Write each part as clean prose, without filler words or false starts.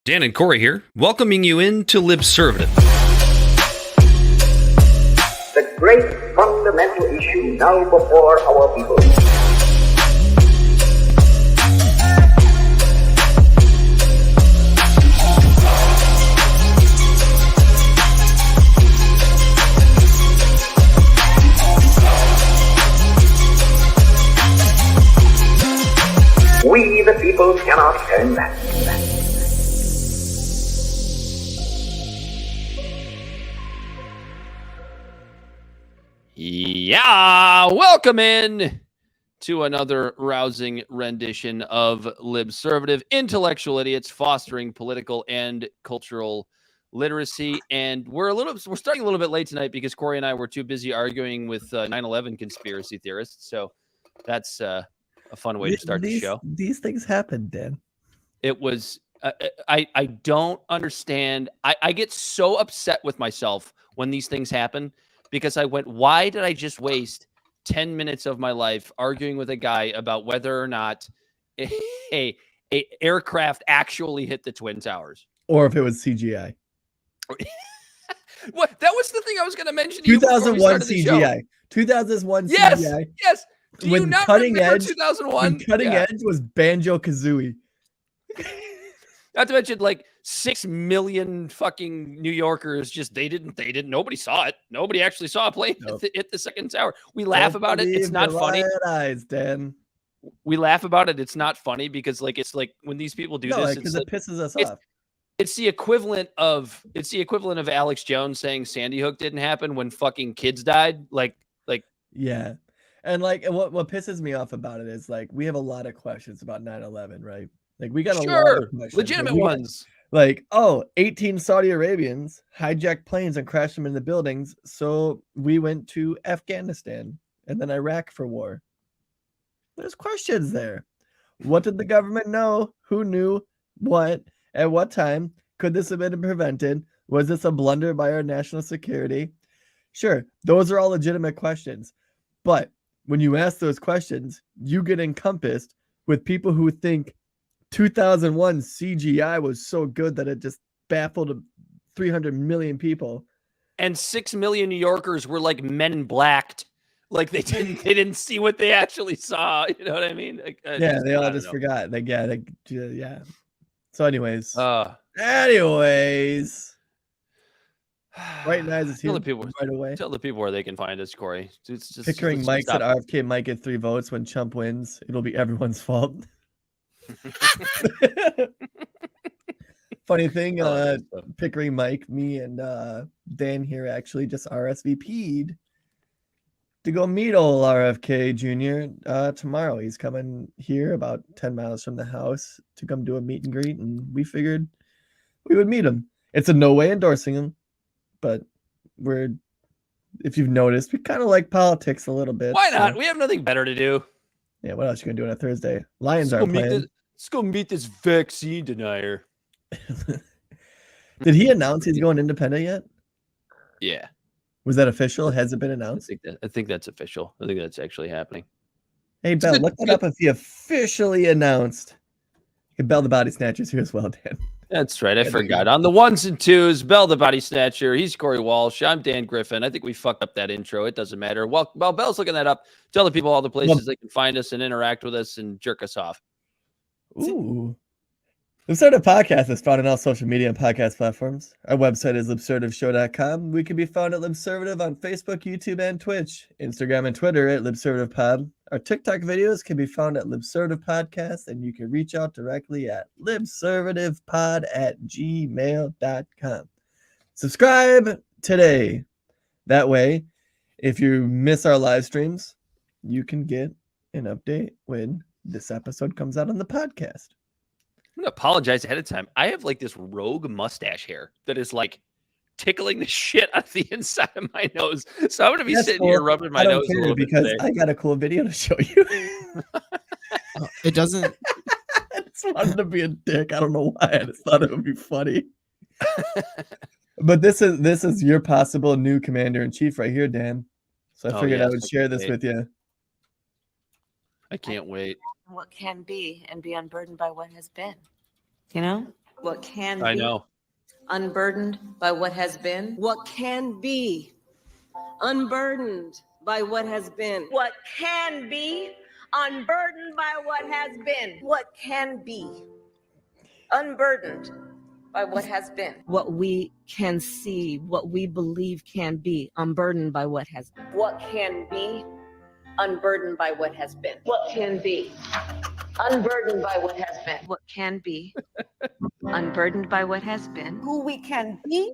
Dan and Corey here, welcoming you into Libservative. The great fundamental issue now before our people. We, the people, cannot turn back. Yeah, welcome in to another rousing rendition of Libservative, intellectual idiots fostering political and cultural literacy. And we're starting a little bit late tonight because Corey and I were too busy arguing with 9/11 conspiracy theorists. So that's a fun way to start the show. These things happen, Dan. It was I don't understand. I get so upset with myself when these things happen. Because I went, why did I just waste 10 minutes of my life arguing with a guy about whether or not a aircraft actually hit the Twin Towers? Or if it was CGI. What? That was the thing I was going to mention. 2001 CGI. 2001 CGI. Yes. Do you not remember 2001? Cutting Edge was Banjo-Kazooie. Not to mention, like 6 million fucking New Yorkers nobody saw it. Nobody actually saw a plane hit the second tower. We laugh about it. It's not funny. Eyes, Dan. We laugh about it. It's not funny because it's like when these people do this, because it pisses us off. It's the equivalent of Alex Jones saying Sandy Hook didn't happen when fucking kids died. Yeah. And what pisses me off about it is we have a lot of questions about 9/11, right? We got a lot of questions. Legitimate ones. 18 Saudi Arabians hijacked planes and crashed them in the buildings. So we went to Afghanistan and then Iraq for war. There's questions there. What did the government know? Who knew what? At what time? Could this have been prevented? Was this a blunder by our national security? Sure, those are all legitimate questions. But when you ask those questions, you get encompassed with people who think 2001 CGI was so good that it just baffled 300 million people. And 6 million New Yorkers were like Men in Blacked. Like they didn't see what they actually saw. You know what I mean? They all just forgot. Yeah. So anyways. Right now is here right away. Tell the people where they can find us, Corey. Pickering Mike said RFK might get 3 votes when Trump wins. It'll be everyone's fault. Funny thing, Pickering Mike, me and Dan here actually just RSVP'd to go meet old RFK Jr. Tomorrow. He's coming here about 10 miles from the house to come do a meet and greet, and we figured we would meet him. It's a no way endorsing him, but if you've noticed, we kind of like politics a little bit. Why not? We have nothing better to do. Yeah, what else you gonna do on a Thursday? Lions aren't playing. Let's go meet this vaccine denier. Did he announce he's going independent yet? Yeah. Was that official? Has it been announced? I think that's official. I think that's actually happening. Hey, Bell, look that up if he officially announced. Hey, Bell the Bodysnatcher's here as well, Dan. That's right. I forgot. On the ones and twos, Bell the Bodysnatcher. He's Corey Walsh. I'm Dan Griffin. I think we fucked up that intro. It doesn't matter. Well, Bell's looking that up. Tell the people all the places they can find us and interact with us and jerk us off. Ooh. Libservative Podcast is found on all social media and podcast platforms. Our website is libservativeshow.com. We can be found at Libservative on Facebook, YouTube, and Twitch. Instagram and Twitter at LibservativePod. Our TikTok videos can be found at Libservative Podcast, and you can reach out directly at libservativepod@gmail.com. Subscribe today. That way, if you miss our live streams, you can get an update when this episode comes out on the podcast. I'm going to apologize ahead of time. I have this rogue mustache hair that is tickling the shit out of the inside of my nose. So I'm going to be sitting here rubbing my nose a little because bit I got a cool video to show you. It doesn't. I just wanted to be a dick. I don't know why. I just thought it would be funny. But this is your possible new commander-in-chief right here, Dan. So I figured I would share this with you. I can't wait. What can be and be unburdened by what has been, you know? What can be. I know. Unburdened by what has been. What can be unburdened by what has been. What can be unburdened by what has been. What can be Unburdened by what has been. what we can see, what we believe can be, unburdened by what has been. What can be unburdened by what has been. What can be unburdened by what has been. What can be unburdened by what has been. Who we can be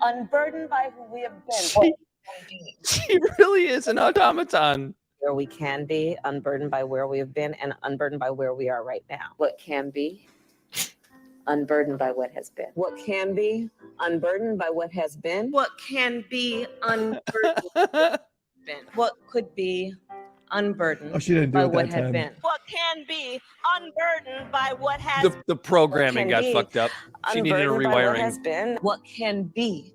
unburdened by who we have been. She really is an automaton. Where we can be unburdened by where we have been and unburdened by where we are right now. What can be unburdened by what has been. What can be unburdened by what has been. What can be unburdened Been. What could be unburdened Oh, she didn't do by it what that had time. been. What can be unburdened by what has The programming What got can be fucked up. She needed a unburdened by what has rewiring. been. What can be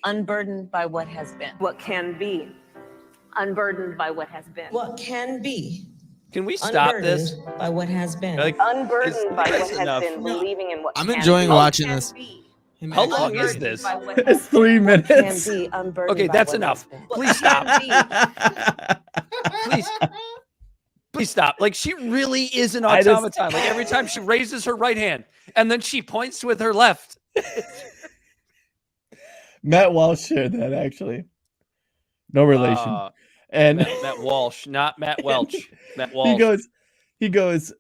unburdened by what has been. What can be unburdened by what has been. What can be Can we stop this? unburdened by what has been. Like, Unburdened by it's what enough. has been. Believing in what I'm can enjoying be. watching What this. can be how long is unburdened this? by what It's has 3 been. What minutes. Can be unburdened Okay, by that's what enough. has been. Please What stop. can Please. Please stop. Like, she really is an I just- automaton. Like, every time she raises her right hand and then she points with her left. Matt Walsh shared that actually. No relation. And Matt Walsh, not Matt Welch. Matt Walsh. he goes,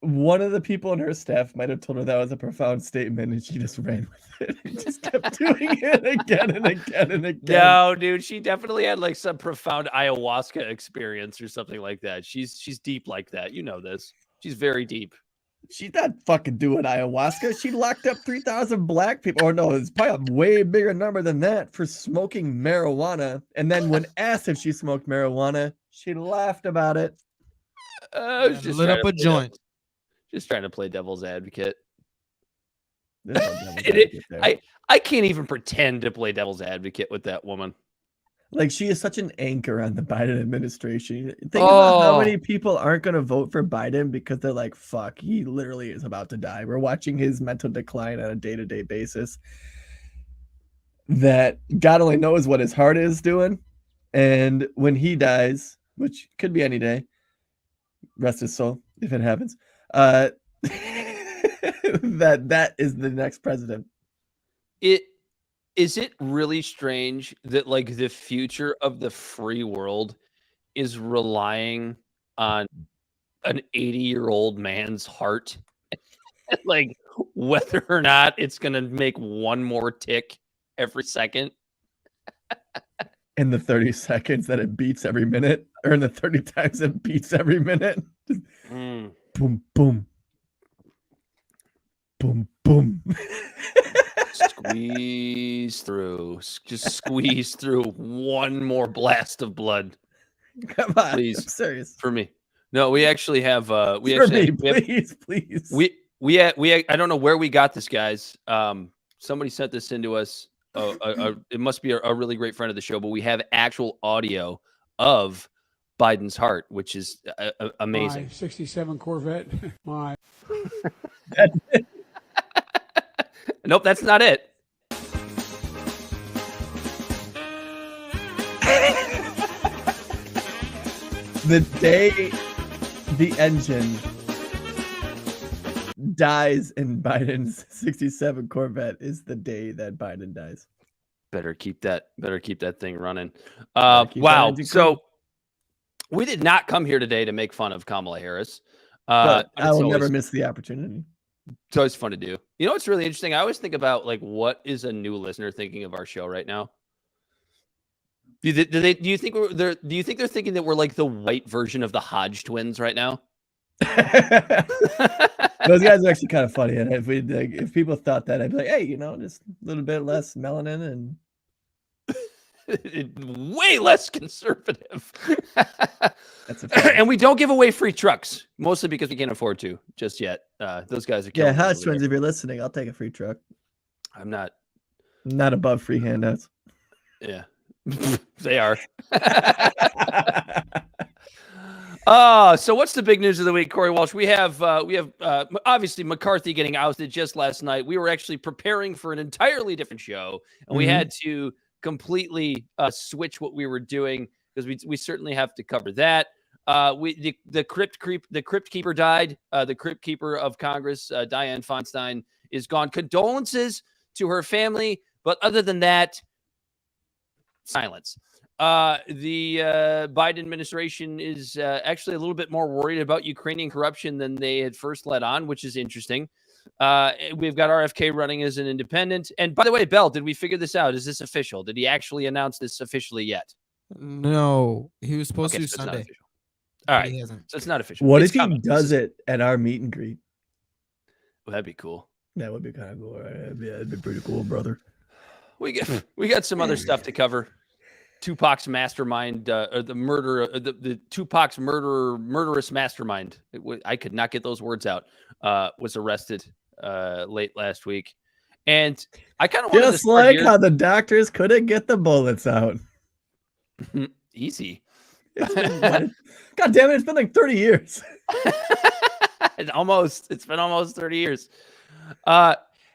one of the people in her staff might have told her that was a profound statement, and she just ran with it. And just kept doing it again and again and again. No, dude, she definitely had like some profound ayahuasca experience or something like that. She's deep like that. You know this. She's very deep. She's not fucking doing ayahuasca. She locked up 3,000 black people. Or no, it's probably a way bigger number than that for smoking marijuana. And then when asked if she smoked marijuana, she laughed about it. I was just lit trying up to a play joint. Just trying to play devil's advocate. There's no devil's It- advocate there. I can't even pretend to play devil's advocate with that woman. Like, she is such an anchor on the Biden administration. Think about how Oh. many people aren't going to vote for Biden because they're like, fuck, he literally is about to die. We're watching his mental decline on a day-to-day basis. That God only knows what his heart is doing. And when he dies, which could be any day, rest his soul if it happens, that is the next president. Is it really strange that like the future of the free world is relying on an 80-year-old man's heart? Like, whether or not it's gonna make one more tick every second. In the 30 seconds that it beats every minute, or in the 30 times it beats every minute. Mm. Boom, boom. Boom, boom. Squeeze through. Just squeeze through one more blast of blood Come on. Please. I'm serious. for me. No, we actually have we For actually me, we have- please, please. we I don't know where we got this, guys. Somebody sent this into us. It must be a really great friend of the show, but we have actual audio of Biden's heart, which is amazing. My 67 Corvette. My Nope, that's not it. The day the engine dies in Biden's 67 Corvette is the day that Biden dies. Better keep that thing running. Keep that Wow. engine So we did not come here today to make fun of Kamala Harris. But I it's will never always- miss the opportunity. It's always fun to do. You know what's really interesting? I always think about like what is a new listener thinking of our show right now? Do you think they're thinking that we're like the white version of the Hodge twins right now? Those guys are actually kind of funny. And if people thought that, I'd be like, hey, just a little bit less melanin and Way less conservative. that's a fact. And we don't give away free trucks, mostly because we can't afford to just yet. Those guys are Yeah, killing us Hodge over twins, there. if you're listening, I'll take a free truck. I'm not. I'm not above free handouts. Yeah, they are. So what's the big news of the week, Corey Walsh? We have obviously McCarthy getting ousted just last night. We were actually preparing for an entirely different show, and we had to completely switch what we were doing because we certainly have to cover that. The Crypt keeper died. The Crypt keeper of Congress, Dianne Feinstein, is gone. Condolences to her family, but other than that, silence. The Biden administration is actually a little bit more worried about Ukrainian corruption than they had first let on, which is interesting. We've got RFK running as an independent. And by the way, Bell, did we figure this out? Is this official? Did he actually announce this officially yet? No, he was supposed to so Sunday. All right, He hasn't. so it's not official. What It's if he coming. does it at our meet and greet? Well, that'd be cool. That would be kind of cool. Right? That'd be pretty cool, brother. We got some other stuff to cover. Tupac's mastermind, or the murder, the Tupac's murderous mastermind. I could not get those words out. Was arrested late last week, and I kind of just like how the doctors couldn't get the bullets out. Easy. God damn it! It's been like 30 years. It's been almost 30 years.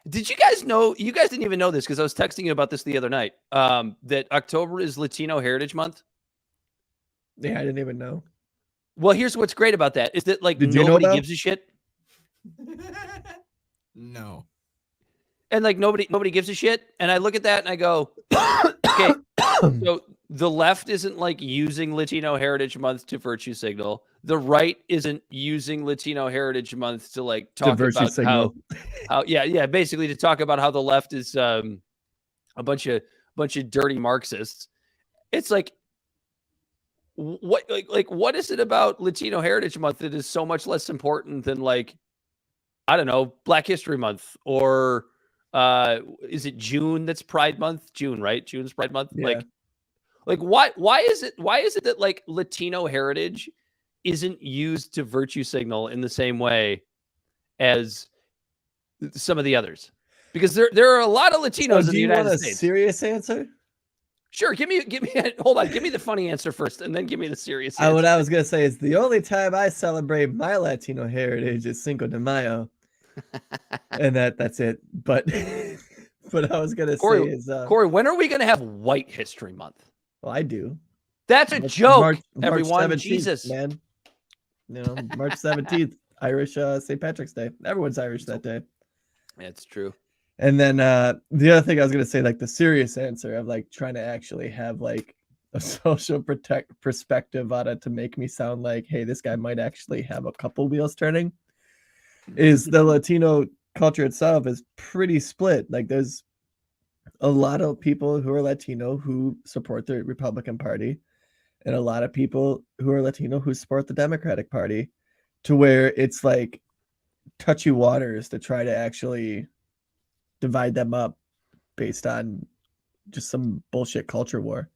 Did you guys know? You guys didn't even know this because I was texting you about this the other night. That October is Latino Heritage Month. Yeah, I didn't even know. Well, here's what's great about that is that like Did you know nobody about? gives a shit, No. and like nobody gives a shit. And I look at that and I go, okay, so the left isn't like using Latino Heritage Month to virtue signal. The right isn't using Latino Heritage Month to like talk about how basically to talk about how the left is a bunch of dirty Marxists. It's like what is it about Latino Heritage Month that is so much less important than like, I don't know, Black History Month, or is it June that's Pride Month? June, right? June's Pride Month. Yeah. Like why is it that like Latino heritage isn't used to virtue signal in the same way as some of the others? Because there are a lot of Latinos in the United States. Serious answer? Sure, give me hold on, give me the funny answer first, and then give me the serious answer. What I was gonna say is the only time I celebrate my Latino heritage is Cinco de Mayo, and that's it. But what I was gonna say is, Corey, when are we gonna have White History Month? Well, I do. That's a joke, March everyone. 17th, Jesus, man. You know, March 17th, Irish St. Patrick's Day. Everyone's Irish that day. That's true. And then the other thing I was gonna say, like the serious answer of like trying to actually have like a social perspective on it to make me sound like, hey, this guy might actually have a couple wheels turning, is the Latino culture itself is pretty split. Like there's a lot of people who are Latino who support the Republican Party, and a lot of people who are Latino who support the Democratic Party, to where it's like touchy waters to try to actually divide them up based on just some bullshit culture war.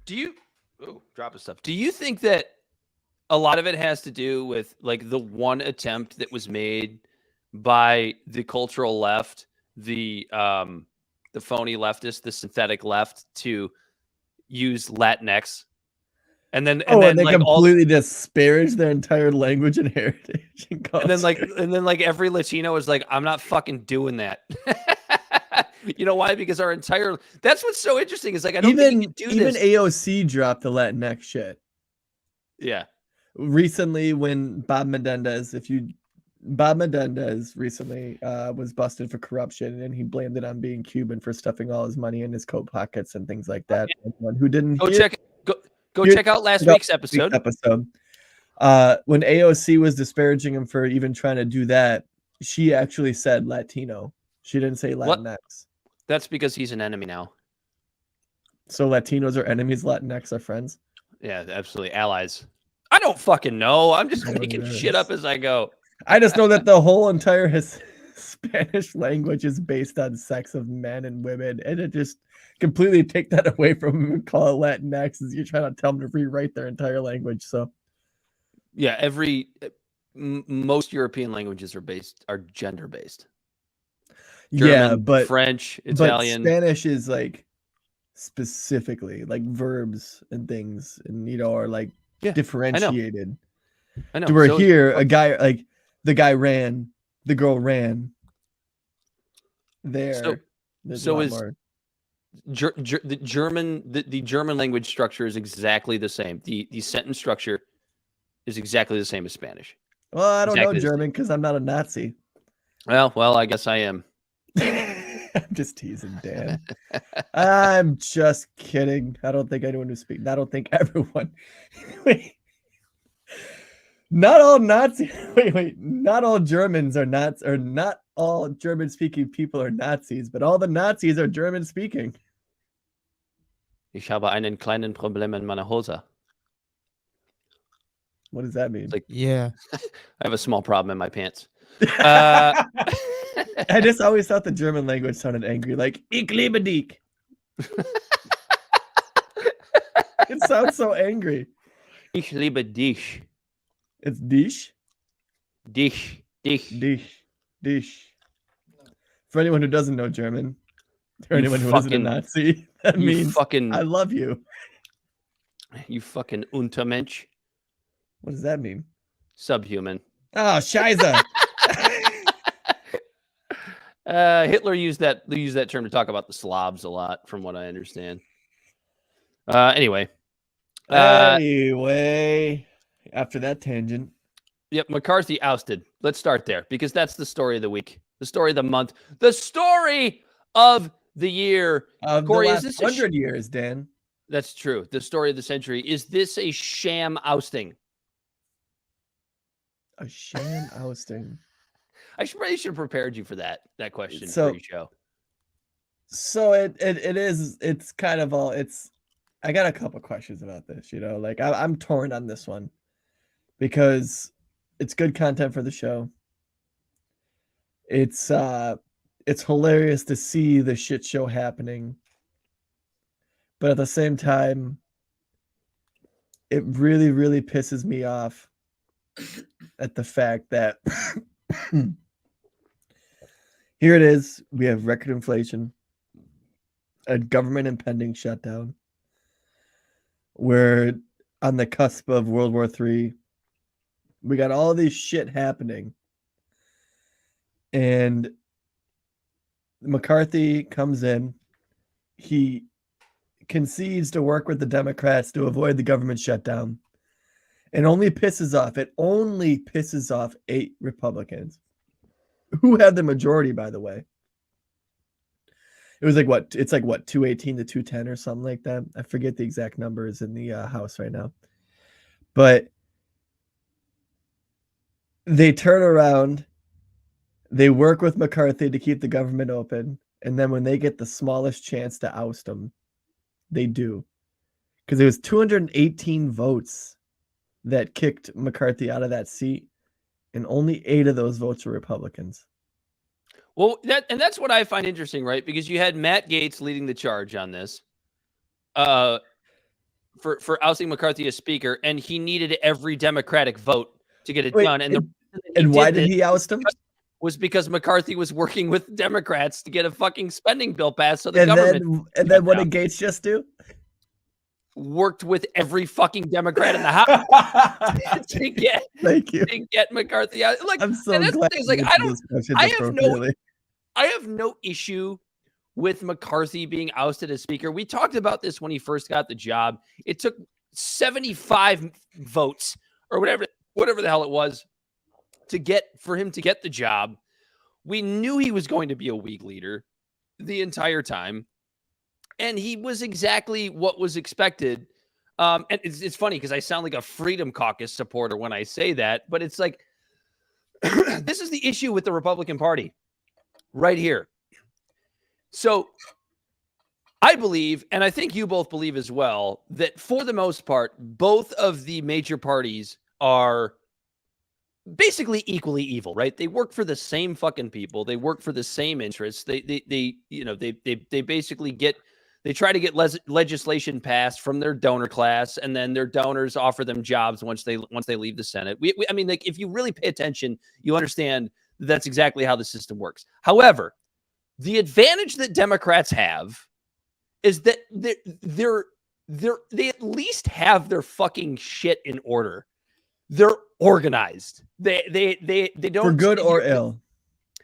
Do you think that a lot of it has to do with like the one attempt that was made by the cultural left, the phony leftist, the synthetic left, to use Latinx, and then they like completely disparage their entire language and heritage and culture. and then like every Latino is like, I'm not fucking doing that. You know why? Because our entire, that's what's so interesting is like, I don't think you can do even this. AOC dropped the Latinx shit. Yeah. Recently, when Bob Menendez recently was busted for corruption, and he blamed it on being Cuban for stuffing all his money in his coat pockets and things like that. Anyone who didn't check out last week's episode. When AOC was disparaging him for even trying to do that, she actually said Latino. She didn't say Latinx. What? That's because he's an enemy now. So Latinos are enemies, Latinx are friends? Yeah, absolutely. Allies. I don't fucking know. I'm just making shit up as I go. I just know that the whole entire Spanish language is based on sex of men and women, and it just completely take that away from them and call it Latinx as you're trying to tell them to rewrite their entire language. So yeah, most European languages are gender based. German, but French, Italian. But Spanish is like specifically like verbs and things, and are like differentiated. I know. To where So- here, a guy like the guy ran, the girl ran. There, there's so a lot is- more. the German language structure is exactly the same. The sentence structure is exactly the same as Spanish. Well, I don't exactly know the same. German because I'm not a Nazi. Well, I guess I am. I'm just teasing, Dan. I'm just kidding. I don't think anyone who speaks. I don't think everyone. Wait. Not all Nazi. Wait. Not all Germans are Nazis, or not all German-speaking people are Nazis, but all the Nazis are German-speaking. Ich habe einen kleinen Problem in meiner Hose. What does that mean? Like- Yeah. I have a small problem in my pants. I just always thought the German language sounded angry, like "Ich liebe dich." It sounds so angry. Ich liebe dich. It's dich, Dich. dich. For anyone who doesn't know German, or You anyone who isn't a fucking- Nazi, that You means fucking, I love you. you fucking Untermensch. What does that mean? Subhuman. Oh, Scheiße. Hitler used that term to talk about the Slavs a lot, from what I understand. Anyway. Anyway, after that tangent, Yep, McCarthy ousted. Let's start there because that's the story of the week, the story of the month, the story of the year. of Corey, the is last this a 100 years, Dan. That's true. The story of the century. Is this a sham ousting? A sham ousting. I probably should have prepared you for that question So- pre-show. So it is. It's kind of all. I got a couple questions about this. Like I'm torn on this one because it's good content for the show. It's hilarious to see the shit show happening, but at the same time, it really, really pisses me off at the fact that here it is. We have record inflation, a government impending shutdown. We're on the cusp of World War III. We got all this shit happening. And McCarthy comes in. He concedes to work with the Democrats to avoid the government shutdown. It only pisses off 8 Republicans who had the majority, by the way. It was like what? It's like what, 218 to 210 or something like that. I forget the exact numbers in the House right now. But they turn around, they work with McCarthy to keep the government open, and then when they get the smallest chance to oust him, they do. Because it was 218 votes that kicked McCarthy out of that seat, and only 8 of those votes were Republicans. Well, that's what I find interesting, right? Because you had Matt Gaetz leading the charge on this, for ousting McCarthy as speaker, and he needed every Democratic vote to get it Wait, done. And why did he oust him? Was because McCarthy was working with Democrats to get a fucking spending bill passed, so the And government then what did Gates just do? worked with every fucking Democrat in the House to get Thank you. McCarthy out. Like, I'm so and that's the glad. thing, is you like, answered those questions appropriately. I have no issue with McCarthy being ousted as speaker. We talked about this when he first got the job. It took 75 votes or whatever the hell it was for him to get the job. We knew he was going to be a weak leader the entire time, and he was exactly what was expected. And it's funny because I sound like a Freedom Caucus supporter when I say that, but it's like this is the issue with the Republican Party right here. So I believe, and I think you both believe as well, that for the most part, both of the major parties are basically equally evil, right? They work for the same fucking people. They work for the same interests. They basically they try to get legislation passed from their donor class, and then their donors offer them jobs once they leave the Senate. I mean, like, if you really pay attention, you understand that's exactly how the system works. However, the advantage that Democrats have is that they at least have their fucking shit in order. they're organized. They don't, for good or ill.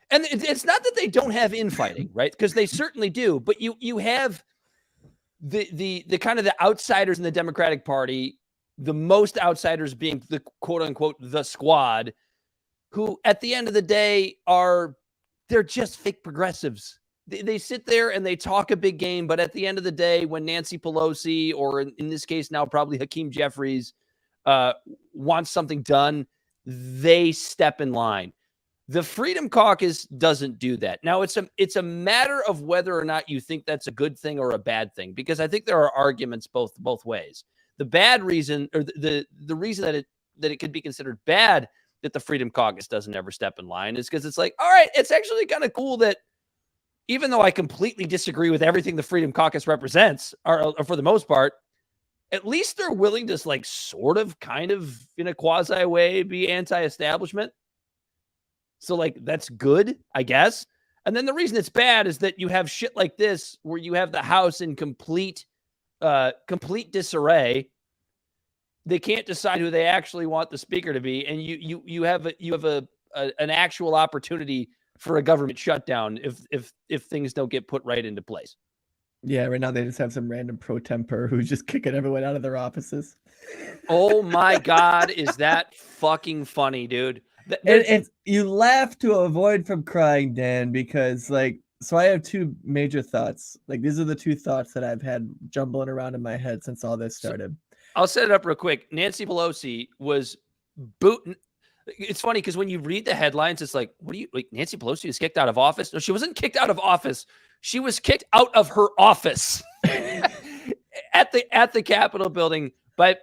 And it's not that they don't have infighting, right? Because they certainly do. But you have the kind of the outsiders in the Democratic Party, the most outsiders being the quote unquote the squad, who at the end of the day they're just fake progressives. They sit there and they talk a big game, but at the end of the day, when Nancy Pelosi, or in this case now probably Hakeem Jeffries, wants something done, they step in line. The Freedom Caucus doesn't do that. Now, it's a matter of whether or not you think that's a good thing or a bad thing, because I think there are arguments both ways. The bad reason, or the reason that it could be considered bad that the Freedom Caucus doesn't ever step in line is because it's like, all right, it's actually kind of cool that even though I completely disagree with everything the Freedom Caucus represents, or for the most part, at least they're willing to like sort of kind of in a quasi way be anti-establishment. So like, that's good, I guess. And then the reason it's bad is that you have shit like this where you have the House in complete disarray. They can't decide who they actually want the speaker to be. And you have an actual opportunity for a government shutdown if things don't get put right into place. Yeah, right now they just have some random pro temper who's just kicking everyone out of their offices. Oh my God, is that fucking funny, dude? And you laugh to avoid from crying, Dan, because so I have two major thoughts. Like, these are the two thoughts that I've had jumbling around in my head since all this started. I'll set it up real quick. Nancy Pelosi was booting. It's funny because when you read the headlines, it's like, what do you like? Nancy Pelosi was kicked out of office. No, she wasn't kicked out of office. She was kicked out of her office at the Capitol building by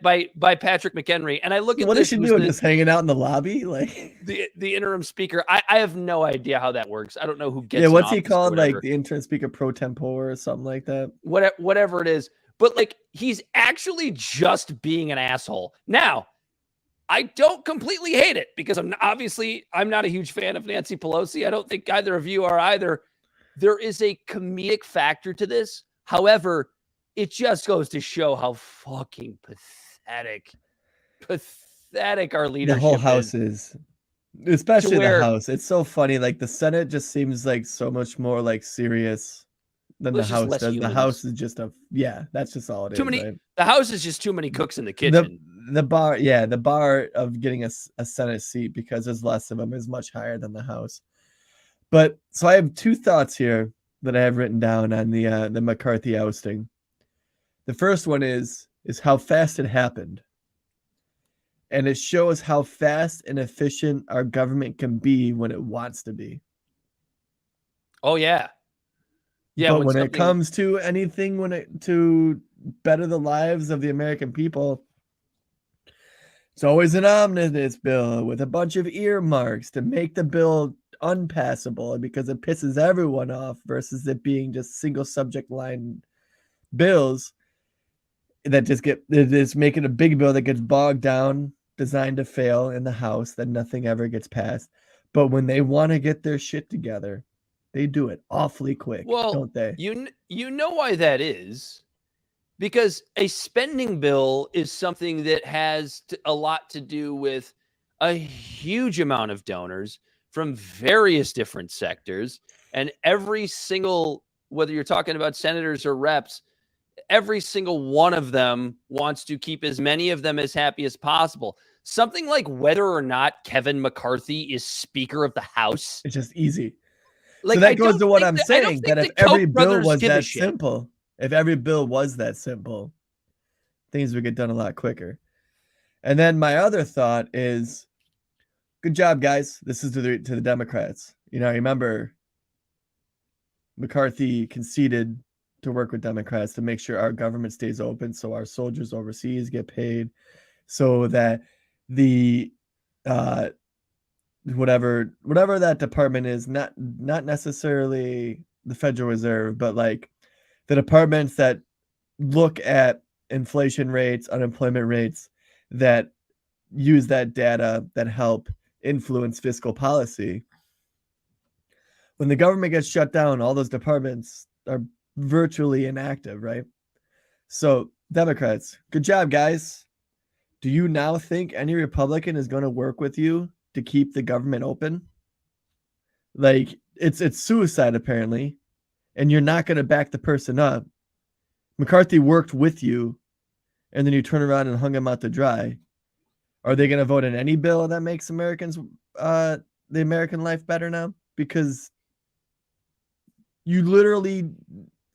Patrick McHenry. And I look at what is she doing? Just hanging out in the lobby, like the interim speaker. I have no idea how that works. I don't know who gets. Yeah, what's he called? Like the interim speaker pro tempore or something like that. Whatever it is, but like he's actually just being an asshole now. I don't completely hate it because I'm not a huge fan of Nancy Pelosi. I don't think either of you are either. There is a comedic factor to this. However, it just goes to show how fucking pathetic our leadership is. The whole House is, especially the House. It's so funny. Like the Senate just seems like so much more like serious than the House does. The House is just that's just all it is. Right? The House is just too many cooks in the kitchen. The bar of getting a Senate seat, because there's less of them, is much higher than the House. But so I have two thoughts here that I have written down on the McCarthy ousting. The first one is how fast it happened. And it shows how fast and efficient our government can be when it wants to be. Oh yeah. Yeah, but when it comes to anything, to better the lives of the American people, it's always an omnibus bill with a bunch of earmarks to make the bill unpassable because it pisses everyone off, versus it being just single subject line bills that just making a big bill that gets bogged down, designed to fail in the House, that nothing ever gets passed. But when they want to get their shit together, they do it awfully quick, don't they? You know why that is? Because a spending bill is something that has a lot to do with a huge amount of donors from various different sectors. And every single, whether you're talking about senators or reps, every single one of them wants to keep as many of them as happy as possible. Something like whether or not Kevin McCarthy is Speaker of the House. It's just easy. Like, so that goes to what I'm saying, that if every bill was that simple, things would get done a lot quicker. And then my other thought is, good job, guys. This is to the Democrats. You know, I remember McCarthy conceded to work with Democrats to make sure our government stays open, so our soldiers overseas get paid, so that the whatever that department is, not necessarily the Federal Reserve, but like the departments that look at inflation rates, unemployment rates, that use that data that help influence fiscal policy. When the government gets shut down, all those departments are virtually inactive, right? So Democrats, good job, guys. Do you now think any Republican is going to work with you to keep the government open? Like, it's suicide, apparently, and you're not going to back the person up. McCarthy worked with you, and then you turn around and hung him out to dry. Are they going to vote in any bill that makes Americans, the American life better now? Because you literally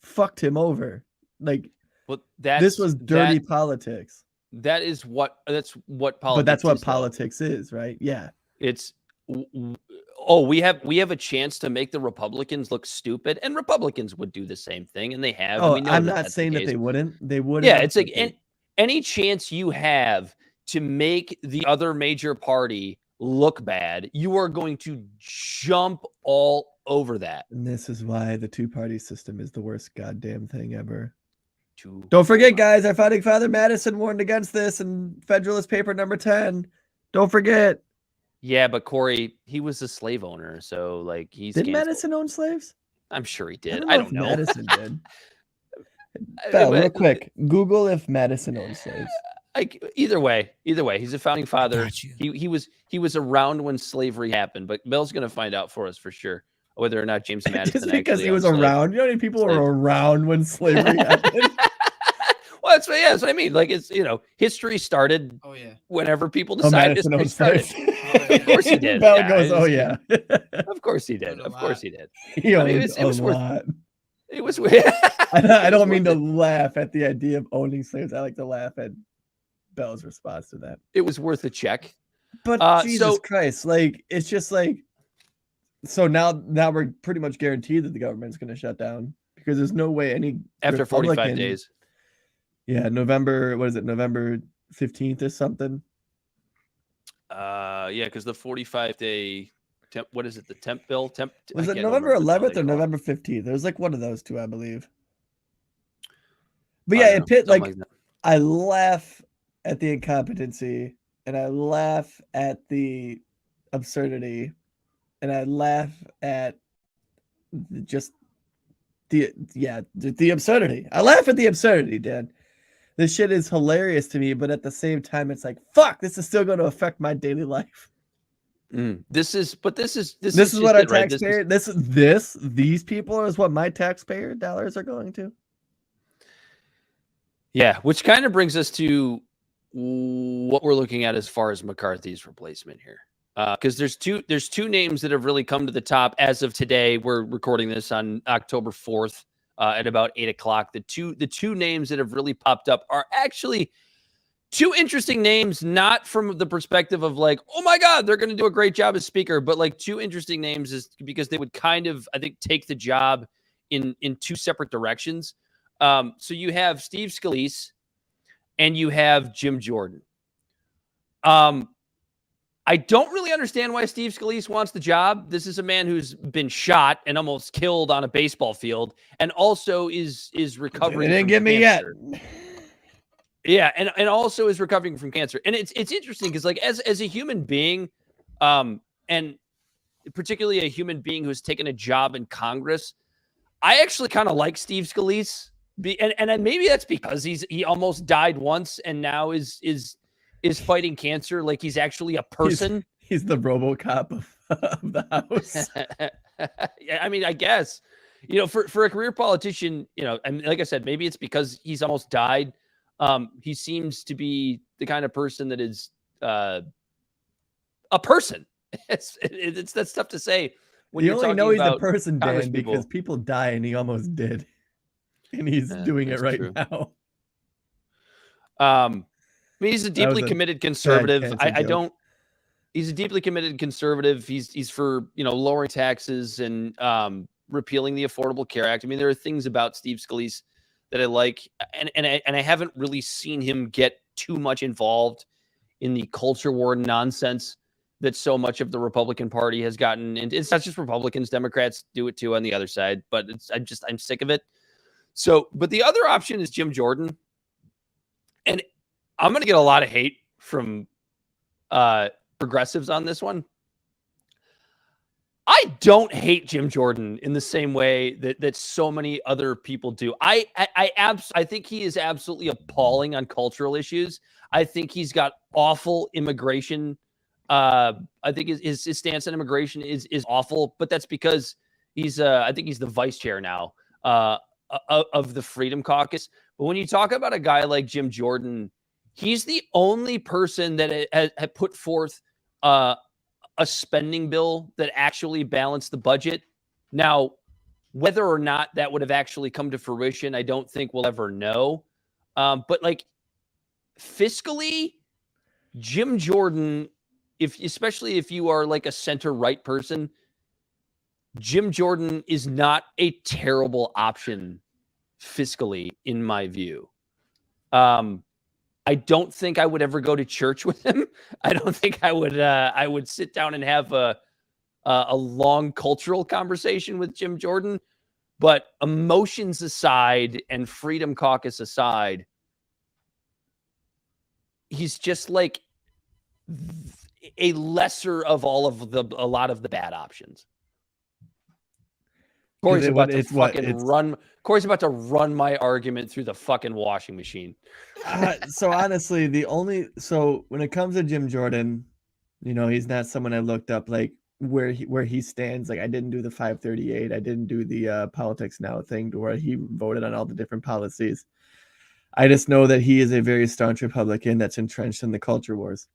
fucked him over. Like, But this was dirty politics. That's what politics. But that's what is, politics is, right? Yeah. It's we have a chance to make the Republicans look stupid, and Republicans would do the same thing, and they have. Oh, we know I'm that not that's saying the that case. they wouldn't. They wouldn't. Yeah, it's like any chance you have to make the other major party look bad, you are going to jump all over that. And this is why the two-party system is the worst goddamn thing ever. To Don't forget, guys, our founding father Madison warned against this in Federalist Paper number 10. Don't forget. Yeah, but Corey, he was a slave owner, so like he's Did canceled. Madison own slaves? I'm sure he did. I I don't don't know. Madison did. Bell, real quick, Google if Madison owned slaves. Like either way, he's a founding father. Got you. He was around when slavery happened, but Bell's going to find out for us for sure whether or not James Madison Just because actually he was owned slaves. around. You know how many people were around when slavery happened? Well, that's what I mean. Like it's history started Oh yeah. whenever people Oh, decided Madison history owned started. slaves. Of course he did. Bell Yeah, goes, oh yeah. Of course he did. Owned a Of course lot. he did. He owned it was a worth- lot. It was weird. I don't mean to laugh at the idea of owning slaves. I like to laugh at Bell's response to that. It was worth a check. But Jesus so- Christ, like it's just like so now we're pretty much guaranteed that the government's going to shut down because there's no way any After 45 Republican- days. Yeah, November 15th or something. Yeah, because the 45-day temp. What is it? The temp bill. Was I it can't November remember how 11th they or call it. November 15th? It was like one of those two, I believe. But I yeah, don't it know, pit something like that. I laugh at the incompetency and I laugh at the absurdity and I laugh at just the absurdity. I laugh at the absurdity, Dan. This shit is hilarious to me, but at the same time, it's like, fuck, this is still going to affect my daily life. This is what our taxpayer, these people is what my taxpayer dollars are going to. Yeah, which kind of brings us to what we're looking at as far as McCarthy's replacement here. Because there's two names that have really come to the top as of today. We're recording this on October 4th at about 8 o'clock. The two names that have really popped up are actually two interesting names, not from the perspective of like, oh my God, they're going to do a great job as speaker, but like two interesting names is because they would kind of, I think, take the job in two separate directions. So you have Steve Scalise and you have Jim Jordan. I don't really understand why Steve Scalise wants the job. This is a man who's been shot and almost killed on a baseball field and also is recovering. They didn't from get me cancer. yet. Yeah, and also is recovering from cancer. And it's interesting because like as a human being, and particularly a human being who's taken a job in Congress, I actually kind of like Steve Scalise. And maybe that's because he almost died once and now is fighting cancer like he's actually a person. He's the RoboCop of the house. Yeah, I mean, I guess, for a career politician, and like I said, maybe it's because he's almost died. He seems to be the kind of person that is a person. That's tough to say. When You you're only talking know he's a about person, Congress Dan, people. because people die and he almost did. And he's doing it that's right true. now. I mean, he's a deeply a committed conservative. cancer joke. He's a deeply committed conservative. He's for, lowering taxes and repealing the Affordable Care Act. I mean, there are things about Steve Scalise that I like, and I haven't really seen him get too much involved in the culture war nonsense that so much of the Republican Party has gotten. And it's not just Republicans, Democrats do it too on the other side, but I'm sick of it. So, but the other option is Jim Jordan. And I'm going to get a lot of hate from progressives on this one. I don't hate Jim Jordan in the same way that so many other people do. I think he is absolutely appalling on cultural issues. I think he's got awful immigration. I think his stance on immigration is awful, but that's because I think he's the vice chair now of the Freedom Caucus. But when you talk about a guy like Jim Jordan, he's the only person that had put forth a spending bill that actually balanced the budget. Now, whether or not that would have actually come to fruition, I don't think we'll ever know. But like fiscally, Jim Jordan, especially if you are like a center right person, Jim Jordan is not a terrible option fiscally, in my view. I don't think I would ever go to church with him. I don't think I would sit down and have a long cultural conversation with Jim Jordan. But emotions aside and Freedom Caucus aside, he's just like a lesser of all of a lot of the bad options. Corey's about to run my argument through the fucking washing machine. So honestly, when it comes to Jim Jordan, he's not someone I looked up like where he stands. Like I didn't do the 538. I didn't do the Politics Now thing to where he voted on all the different policies. I just know that he is a very staunch Republican that's entrenched in the culture wars.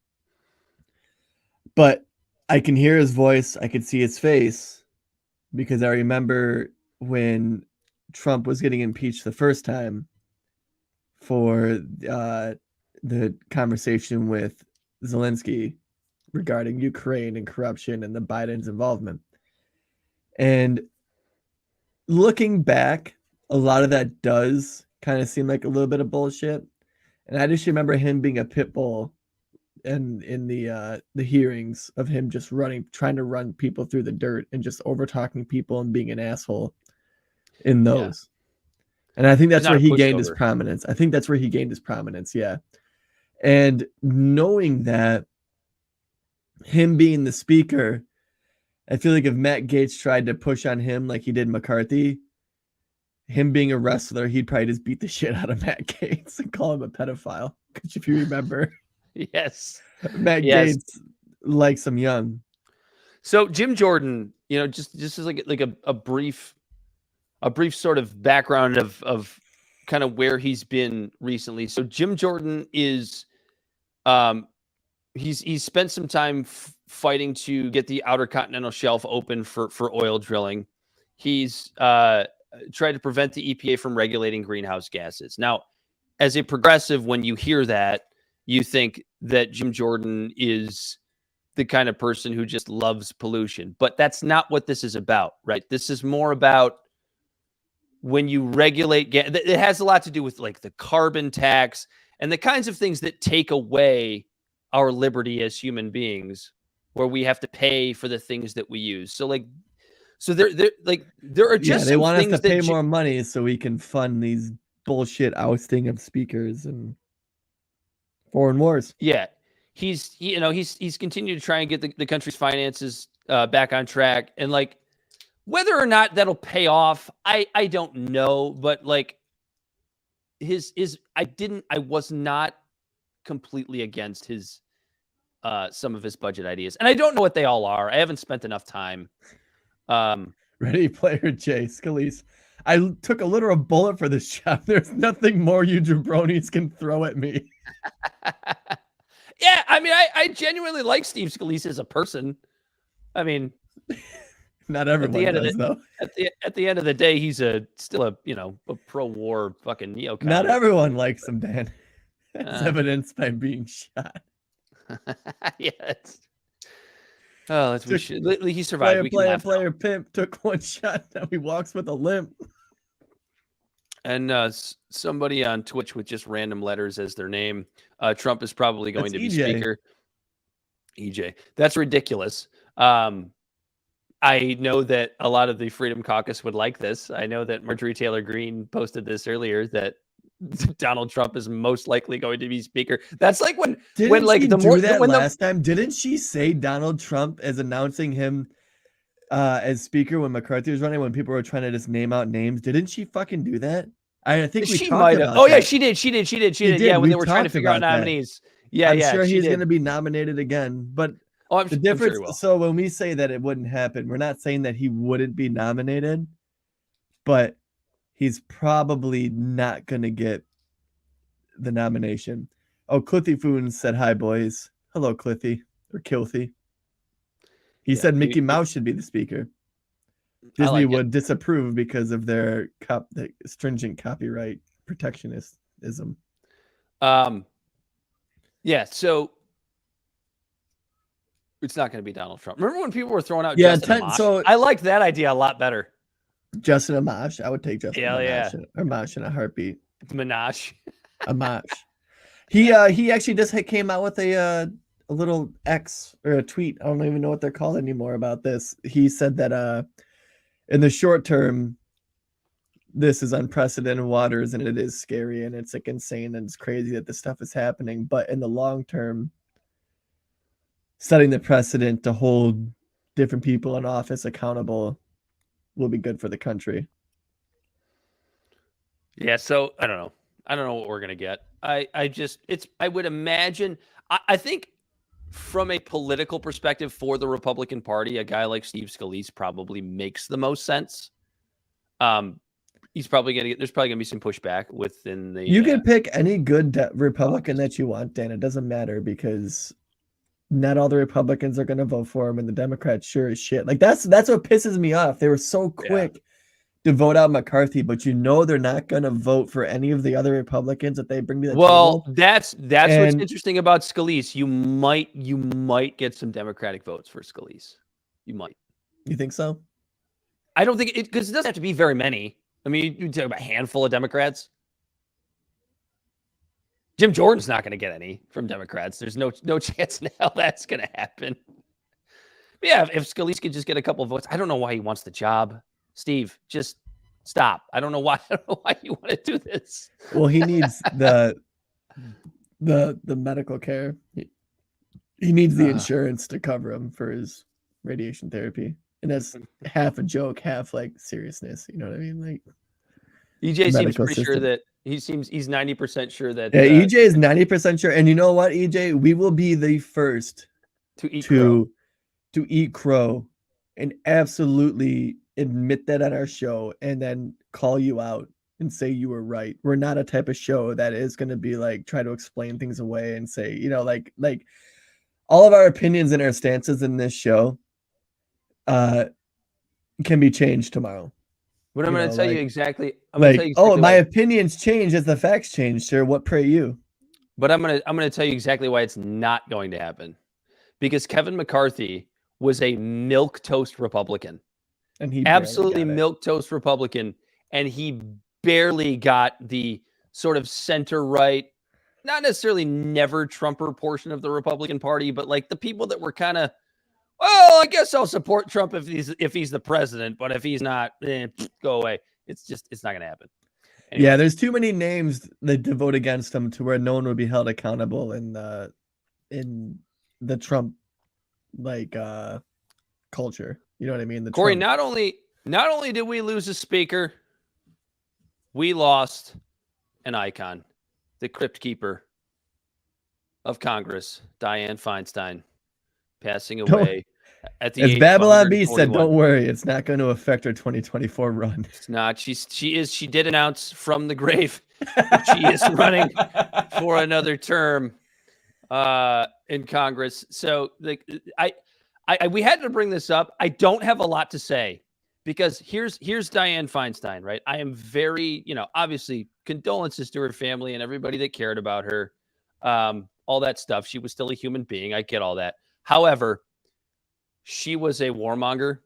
But I can hear his voice. I can see his face. Because I remember when Trump was getting impeached the first time for the conversation with Zelensky regarding Ukraine and corruption and the Biden's involvement. And looking back, a lot of that does kind of seem like a little bit of bullshit. And I just remember him being a pit bull and in the hearings of him just trying to run people through the dirt and just over talking people and being an asshole in those. Yeah. And I think that's where he gained his prominence. Yeah. And knowing that, him being the speaker, I feel like if Matt Gaetz tried to push on him like he did McCarthy, him being a wrestler, he'd probably just beat the shit out of Matt Gaetz and call him a pedophile. Because if you remember, yes, Matt Gaetz likes him young. So Jim Jordan, just as like a brief sort of background of kind of where he's been recently. So Jim Jordan is, he's spent some time fighting to get the Outer Continental Shelf open for oil drilling. He's tried to prevent the EPA from regulating greenhouse gases. Now, as a progressive, when you hear that, you think that Jim Jordan is the kind of person who just loves pollution. But that's not what this is about, right? This is more about when you regulate gas. It has a lot to do with like the carbon tax and the kinds of things that take away our liberty as human beings, where we have to pay for the things that we use. So there are just they want us to pay more money so we can fund these bullshit ousting of speakers and foreign wars. Yeah, he's continued to try and get the country's finances back on track, and like whether or not that'll pay off, I don't know. But like I was not completely against his some of his budget ideas, and I don't know what they all are. I haven't spent enough time. Ready Player J, Scalise. I took a literal bullet for this shot. There's nothing more you jabronis can throw at me. Yeah, I mean, I genuinely like Steve Scalise as a person. I mean, not everyone does, though. At the end of the day, he's still a pro-war fucking neocon. Not everyone likes him, Dan. It's evidenced by being shot. Yeah. He survived. Player pimp took one shot. Now he walks with a limp. And somebody on Twitch with just random letters as their name. Trump is probably going to be speaker. EJ. That's ridiculous. I know that a lot of the Freedom Caucus would like this. I know that Marjorie Taylor Greene posted this earlier that Donald Trump is most likely going to be speaker. That's like last time, didn't she say Donald Trump as announcing him as speaker when McCarthy was running, when people were trying to just name out names? Didn't she fucking do that? I think we She talked might have. about Oh yeah, that. she did. did. Yeah, when We they were trying to talked figure out about that. nominees. Yeah, I'm yeah. sure she he's did. going to be nominated again. But Oh, the difference. I'm sure he will. So when we say that it wouldn't happen, we're not saying that he wouldn't be nominated, but he's probably not going to get the nomination. Oh, Cliffy Foon said hi, boys. Hello, Cliffy or Kilthy. He said Mickey Mouse should be the speaker. Disney would disapprove because of their stringent copyright protectionism. Yeah, so it's not going to be Donald Trump. Remember when people were throwing out Justin Amash? So I liked that idea a lot better. Justin Amash. I would take Justin Amash in a heartbeat. Menage. Amash. He actually just came out with a little X or a tweet. I don't even know what they're called anymore about this. He said that in the short term, this is unprecedented waters and it is scary and it's like insane and it's crazy that this stuff is happening. But in the long term, setting the precedent to hold different people in office accountable will be good for the country. Yeah, so I don't know. I don't know what we're gonna get. I would imagine. I think from a political perspective for the Republican Party, a guy like Steve Scalise probably makes the most sense. He's probably there's probably gonna be some pushback within the. You can pick any good Republican that you want, Dan. It doesn't matter because not all the Republicans are gonna vote for him, and the Democrats sure as shit. Like that's what pisses me off. They were so quick to vote out McCarthy, but they're not going to vote for any of the other Republicans that they bring to the table. That's what's interesting about Scalise. You might get some Democratic votes for Scalise. You might. You think so? I don't think it, because it doesn't have to be very many. I mean, you talk about a handful of Democrats. Jim Jordan's not going to get any from Democrats. There's no chance in hell that's going to happen. But yeah, if Scalise could just get a couple of votes, I don't know why he wants the job. Steve, just stop. I don't know why you want to do this. Well, he needs the medical care. He needs the insurance to cover him for his radiation therapy. And that's half a joke, half like seriousness. You know what I mean? Like EJ seems pretty sure that he's 90% sure that EJ is 90% sure. And you know what, EJ? We will be the first to eat crow and absolutely admit that on our show and then call you out and say you were right. We're not a type of show that is going to be like try to explain things away and say, like all of our opinions and our stances in this show can be changed tomorrow. But I'm going to tell you exactly. My opinions change as the facts change, sir. What pray you? But I'm going to tell you exactly why it's not going to happen. Because Kevin McCarthy was a milquetoast Republican. And he absolutely milquetoast Republican, and he barely got the sort of center right, not necessarily never Trumper portion of the Republican Party, but like the people that were kind of, well, I guess I'll support Trump if he's the president, but if he's not, go away. It's not going to happen. Anyway. Yeah, there's too many names that vote against him to where no one would be held accountable in the Trump culture. You know what I mean? Corey, not only did we lose a speaker, we lost an icon, the Crypt keeper of Congress, Dianne Feinstein, passing away at the age of 141. As Babylon B said, don't worry, it's not going to affect her 2024 run. It's not. She did announce from the grave that she is running for another term in Congress. So we had to bring this up. I don't have a lot to say because here's Dianne Feinstein, right? I am very, obviously condolences to her family and everybody that cared about her, all that stuff. She was still a human being. I get all that. However, she was a warmonger.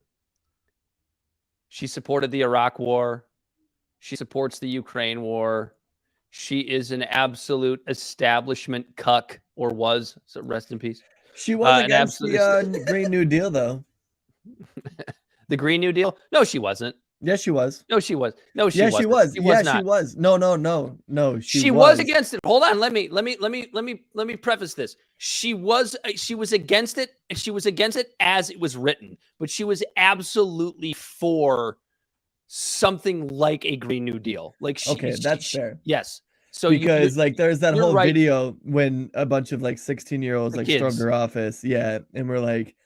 She supported the Iraq war. She supports the Ukraine war. She is an absolute establishment cuck, or was. So rest in peace. She was against the Green New Deal, though. The Green New Deal? No, she wasn't. Yes, she was. No, she was. No, she Yes, wasn't. she was. She was Yes, not. she was. No. She was against it. Hold on. Let me preface this. She was against it. She was against it as it was written, but she was absolutely for something like a Green New Deal. Like that's fair. Yes. So because like there's that whole right. video when a bunch of like 16-year-olds like kids stormed her office, and we're like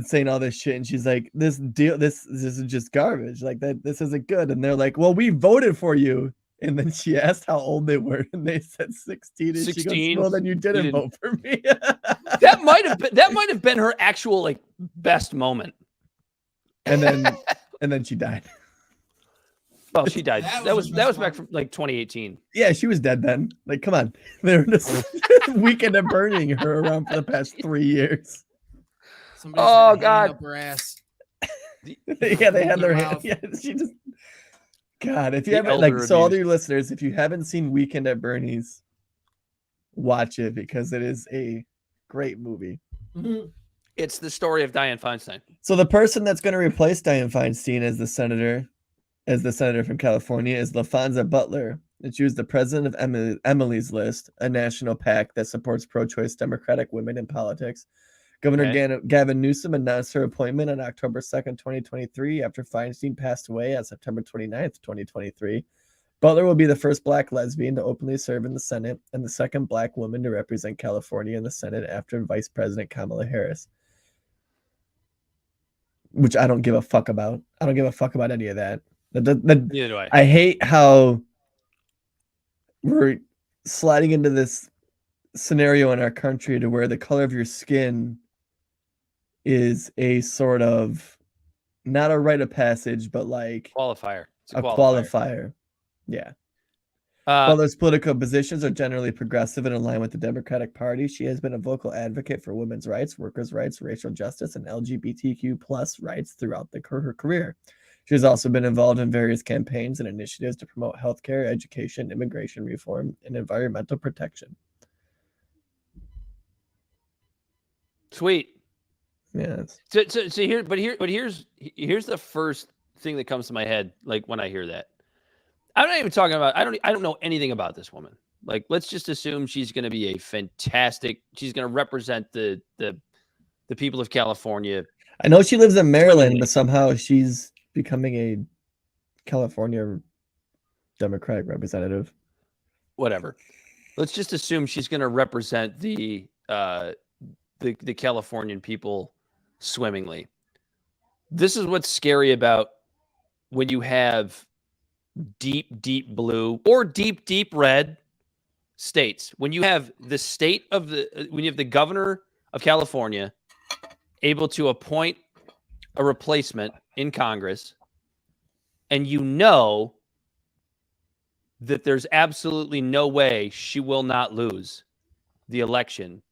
saying all this shit, and she's like, this is just garbage, like this isn't good, and they're like, well, we voted for you, and then she asked how old they were, and they said 16, and 16? she goes, well, then you didn't vote for me. that might have been her actual like best moment. And then she died. Well, she died. That was back from like 2018. Yeah, she was dead then. Like, come on. They were just weekend of burning her around for the past 3 years. Somebody's Oh, had a hand God. up her ass. Yeah, they had their hand. mouth. Yeah, she just. God, if you The haven't, elder like, so all abuse. your listeners, if you haven't seen Weekend at Bernie's, watch it because it is a great movie. It's the story of Dianne Feinstein. So the person that's going to replace Dianne Feinstein as the senator from California is LaFonza Butler. And she was the president of Emily's List, a national PAC that supports pro-choice Democratic women in politics. Governor Gavin Newsom announced her appointment on October 2nd, 2023, after Feinstein passed away on September 29th, 2023. Butler will be the first Black lesbian to openly serve in the Senate and the second Black woman to represent California in the Senate after Vice President Kamala Harris. Which I don't give a fuck about. I don't give a fuck about any of that. Neither do I. I hate how we're sliding into this scenario in our country to where the color of your skin is a sort of not a rite of passage, but like Qualifier. It's a qualifier. Yeah. Butler's political positions are generally progressive and in line with the Democratic Party. She has been a vocal advocate for women's rights, workers' rights, racial justice, and LGBTQ plus rights throughout her career. She has also been involved in various campaigns and initiatives to promote healthcare, education, immigration reform, and environmental protection. Sweet. Yes. So here's the first thing that comes to my head, like when I hear that. I'm not even talking about. I don't know anything about this woman. Like, let's just assume she's going to be a fantastic. She's going to represent the people of California. I know she lives in Maryland, but somehow she's becoming a California Democratic representative. Whatever. Let's just assume she's going to represent the Californian people swimmingly. This is what's scary about when you have deep blue or deep red states. When you have when you have the governor of California able to appoint a replacement in Congress, and you know that there's absolutely no way she will not lose the election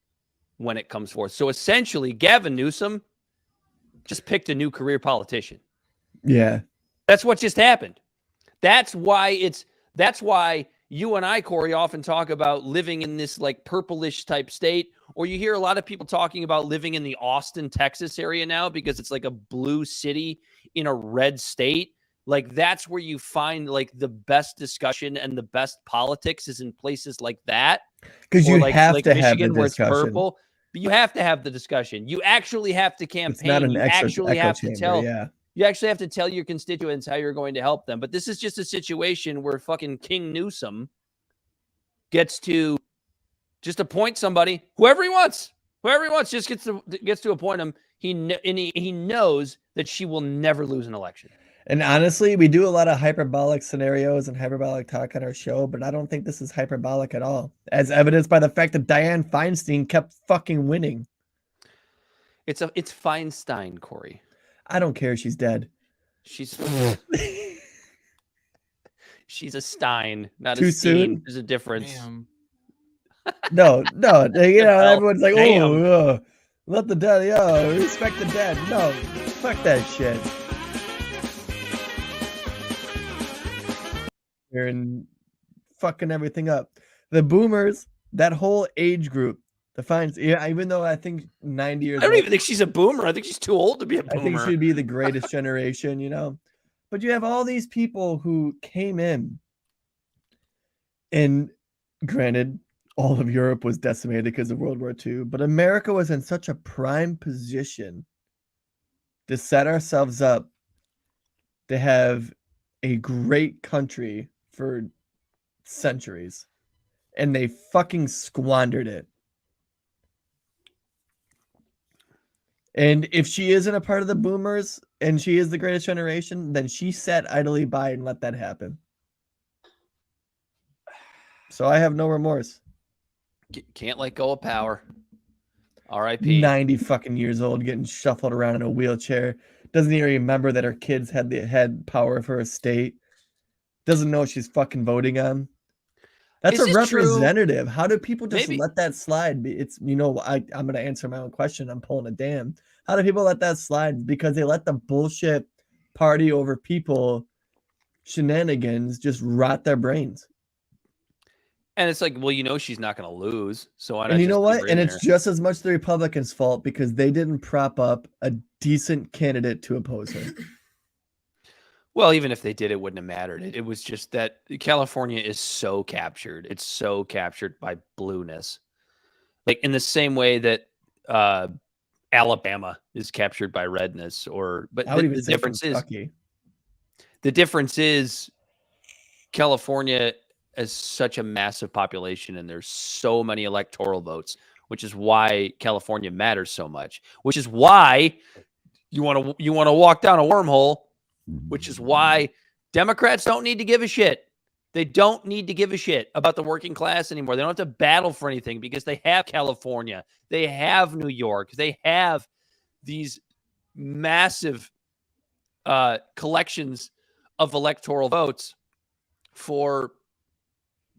when it comes forth. So essentially, Gavin Newsom just picked a new career politician. Yeah. That's what just happened. That's why you and I, Corey, often talk about living in this like purplish type state, or you hear a lot of people talking about living in the Austin, Texas area now because it's like a blue city in a red state. Like that's where you find like the best discussion and the best politics is in places like that. Because you have to Michigan, have the where it's discussion. purple. But you have to have the discussion. You actually have to campaign. It's not an you extra actually echo have chamber, to tell. yeah. You actually have to tell your constituents how you're going to help them. But this is just a situation where fucking King Newsom gets to just appoint somebody, whoever he wants, just gets to appoint him. He knows that she will never lose an election. And honestly, we do a lot of hyperbolic scenarios and hyperbolic talk on our show, but I don't think this is hyperbolic at all, as evidenced by the fact that Dianne Feinstein kept fucking winning. It's Feinstein, Corey. I don't care. She's dead. She's a Stein, not Too a Steen. soon? There's a difference. Damn. No. You know, hell? everyone's like, Damn. let the dead, respect the dead. No, fuck that shit. And fucking everything up. The boomers, that whole age group, even though I think 90 years I don't old, even think she's a boomer. I think she's too old to be a boomer. I think she'd be the greatest generation, you know. But you have all these people who came in, and granted, all of Europe was decimated because of World War II, but America was in such a prime position to set ourselves up to have a great country for centuries, and they fucking squandered it. And if she isn't a part of the boomers and she is the greatest generation, then she sat idly by and let that happen. So I have no remorse. Can't let go of power. R.I.P. 90 fucking years old, getting shuffled around in a wheelchair. Doesn't even remember that her kids had power for a state. Doesn't know what she's fucking voting on. That's Is a it representative. How do people just Maybe. let that slide? It's I'm going to answer my own question. I'm pulling a damn. How do people let that slide? Because they let the bullshit party over people shenanigans just rot their brains. And it's like, well, she's not going to lose. So why not? And you just know leave what? her And in it's there? just as much the Republicans' fault because they didn't prop up a decent candidate to oppose her. Well, even if they did, it wouldn't have mattered. It was just that California is so captured. It's so captured by blueness. Like in the same way that Alabama is captured by redness, but I would even the say difference is Kentucky. the difference is California has such a massive population and there's so many electoral votes, which is why California matters so much, which is why you want to walk down a wormhole, which is why Democrats don't need to give a shit. They don't need to give a shit about the working class anymore. They don't have to battle for anything because they have California. They have New York. They have these massive collections of electoral votes for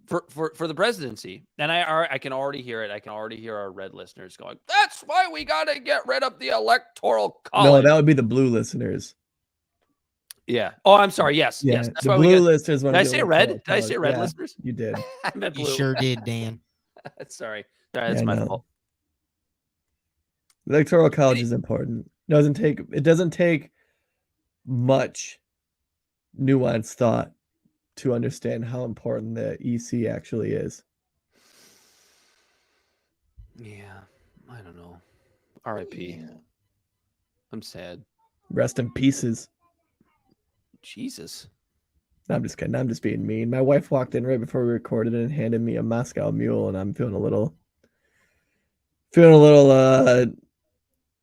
the presidency. And I can already hear it. I can already hear our red listeners going, that's why we got to get rid of the electoral college. No, that would be the blue listeners. Yeah. Oh, I'm sorry. Yes. Yeah, Yes. That's the why blue we got. listeners. Did I say red? Did I say red, yeah, listeners? You did. I meant You blue. sure did, Dan. Sorry. That's my fault. The electoral college is important. It doesn't take much nuanced thought to understand how important the EC actually is. Yeah. I don't know. R.I.P. I'm sad. Rest in pieces. Jesus. No, I'm just kidding. I'm just being mean. My wife walked in right before we recorded and handed me a Moscow Mule, and I'm feeling a little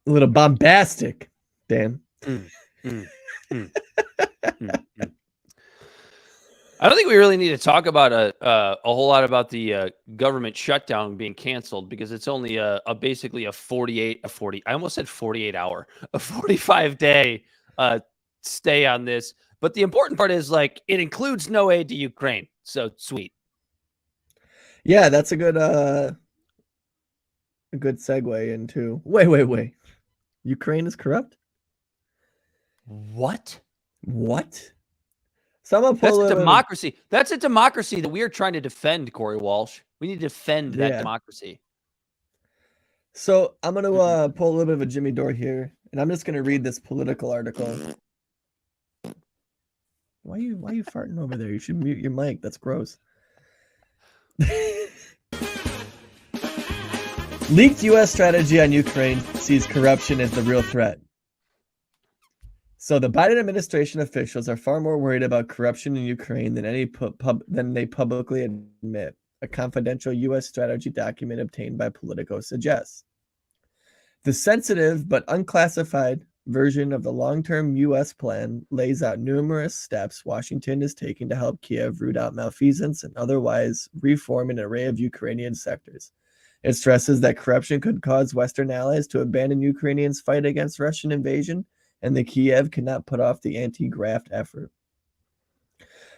bombastic, Dan. I don't think we really need to talk about a whole lot about the government shutdown being canceled because it's only basically a 45-day stay on this. But the important part is it includes no aid to Ukraine. So sweet. Yeah, that's a good segue into wait. Ukraine is corrupt? What? Someone That's a democracy. That's a democracy that we are trying to defend, Corey Walsh. We need to defend that democracy. So I'm going to pull a little bit of a Jimmy Dore here, and I'm just going to read this political article. Why are you farting over there? You should mute your mic. That's gross. Leaked U.S. strategy on Ukraine sees corruption as the real threat. So the Biden administration officials are far more worried about corruption in Ukraine than than they publicly admit, a confidential U.S. strategy document obtained by Politico suggests. The sensitive but unclassified version of the long-term U.S. plan lays out numerous steps Washington is taking to help Kiev root out malfeasance and otherwise reform an array of Ukrainian sectors. It stresses that corruption could cause Western allies to abandon Ukrainians' fight against Russian invasion, and that Kiev cannot put off the anti-graft effort.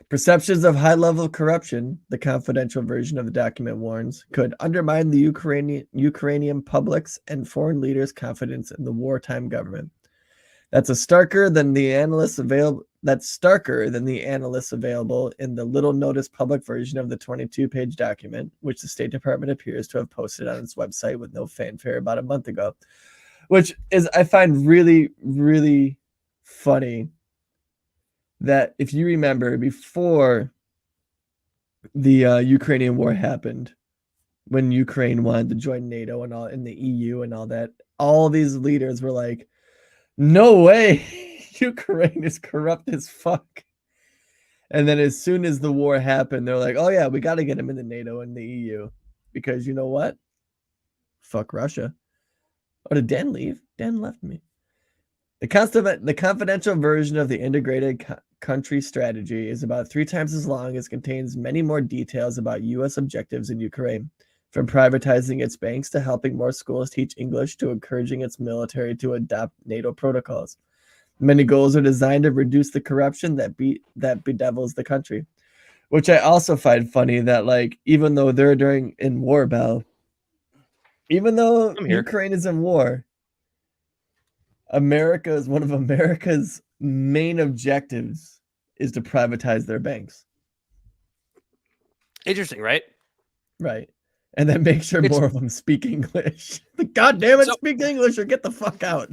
Perceptions of high-level corruption, the confidential version of the document warns, could undermine the Ukrainian public's and foreign leaders' confidence in the wartime government. That's starker than the analysts available in the little-noticed public version of the 22-page document, which the State Department appears to have posted on its website with no fanfare about a month ago. Which is, I find really, really funny that if you remember before the Ukrainian war happened, when Ukraine wanted to join NATO and all in the EU and all that, all these leaders were like, no way, Ukraine is corrupt as fuck. And then as soon as the war happened, they're like, oh yeah, we got to get them into NATO and the EU because you know what? Fuck Russia. Oh, did Dan leave? Dan left me. The confidential version of the integrated country strategy is about 3 times as long as contains many more details about U.S. objectives in Ukraine, from privatizing its banks to helping more schools teach English to encouraging its military to adopt NATO protocols. Many goals are designed to reduce the corruption that bedevils the country, which I also find funny that, like, even though they're in war, Bell, even though Ukraine is in war, one of America's main objectives is to privatize their banks. Interesting, right? Right. And then make sure more of them speak English. God damn it, speak English or get the fuck out.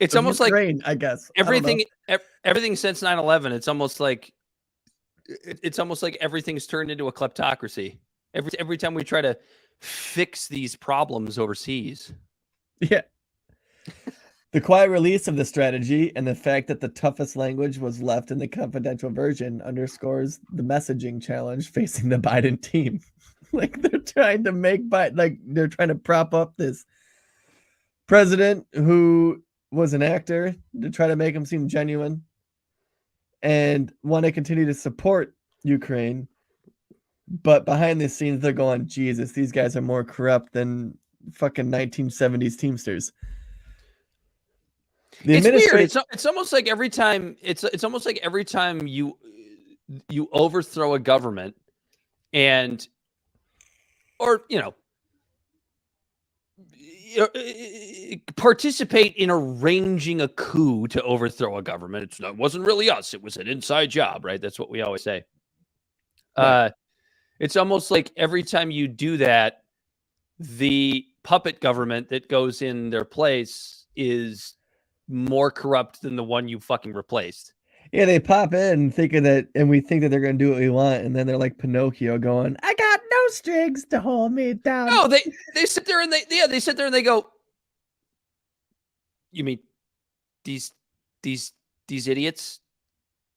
It's almost Ukraine, like I guess. everything since 9/11, it's almost like everything's turned into a kleptocracy. Every time we try to fix these problems overseas. Yeah. The quiet release of the strategy and the fact that the toughest language was left in the confidential version underscores the messaging challenge facing the Biden team. Like they're trying to prop up this president who was an actor to try to make him seem genuine and want to continue to support Ukraine. But behind the scenes, they're going, Jesus, these guys are more corrupt than fucking 1970s Teamsters. It's weird. It's almost like every time you overthrow a government participate in arranging a coup to overthrow a government. It wasn't really us. It was an inside job, right? That's what we always say. Right. It's almost like every time you do that, the puppet government that goes in their place is more corrupt than the one you fucking replaced. Yeah, they pop in thinking that, and we think that they're going to do what we want, and then they're like Pinocchio going, I got no strings to hold me down. No, they sit there and they sit there and they go, you mean these idiots,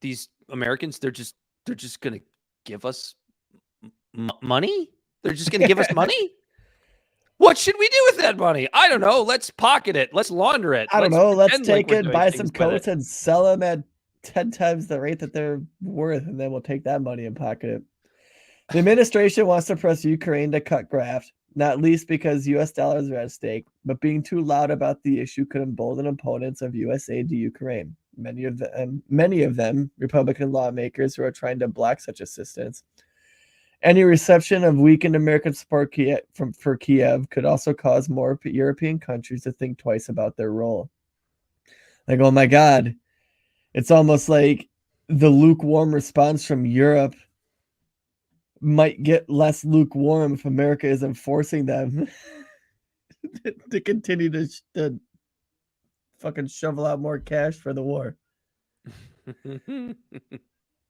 these Americans, they're just going to give us money? They're just going to give us money? What should we do with that money? I don't know. Let's pocket it. Let's launder it. I don't know. Let's take it, buy some coats, and sell them at 10 times the rate that they're worth, and then we'll take that money and pocket it. The administration wants to press Ukraine to cut graft, not least because U.S. dollars are at stake, but being too loud about the issue could embolden opponents of U.S. aid to Ukraine. Many of them, Republican lawmakers who are trying to block such assistance. Any reception of weakened American support for Kiev could also cause more European countries to think twice about their role. Like, oh my God, it's almost like the lukewarm response from Europe might get less lukewarm if America isn't forcing them to continue to fucking shovel out more cash for the war.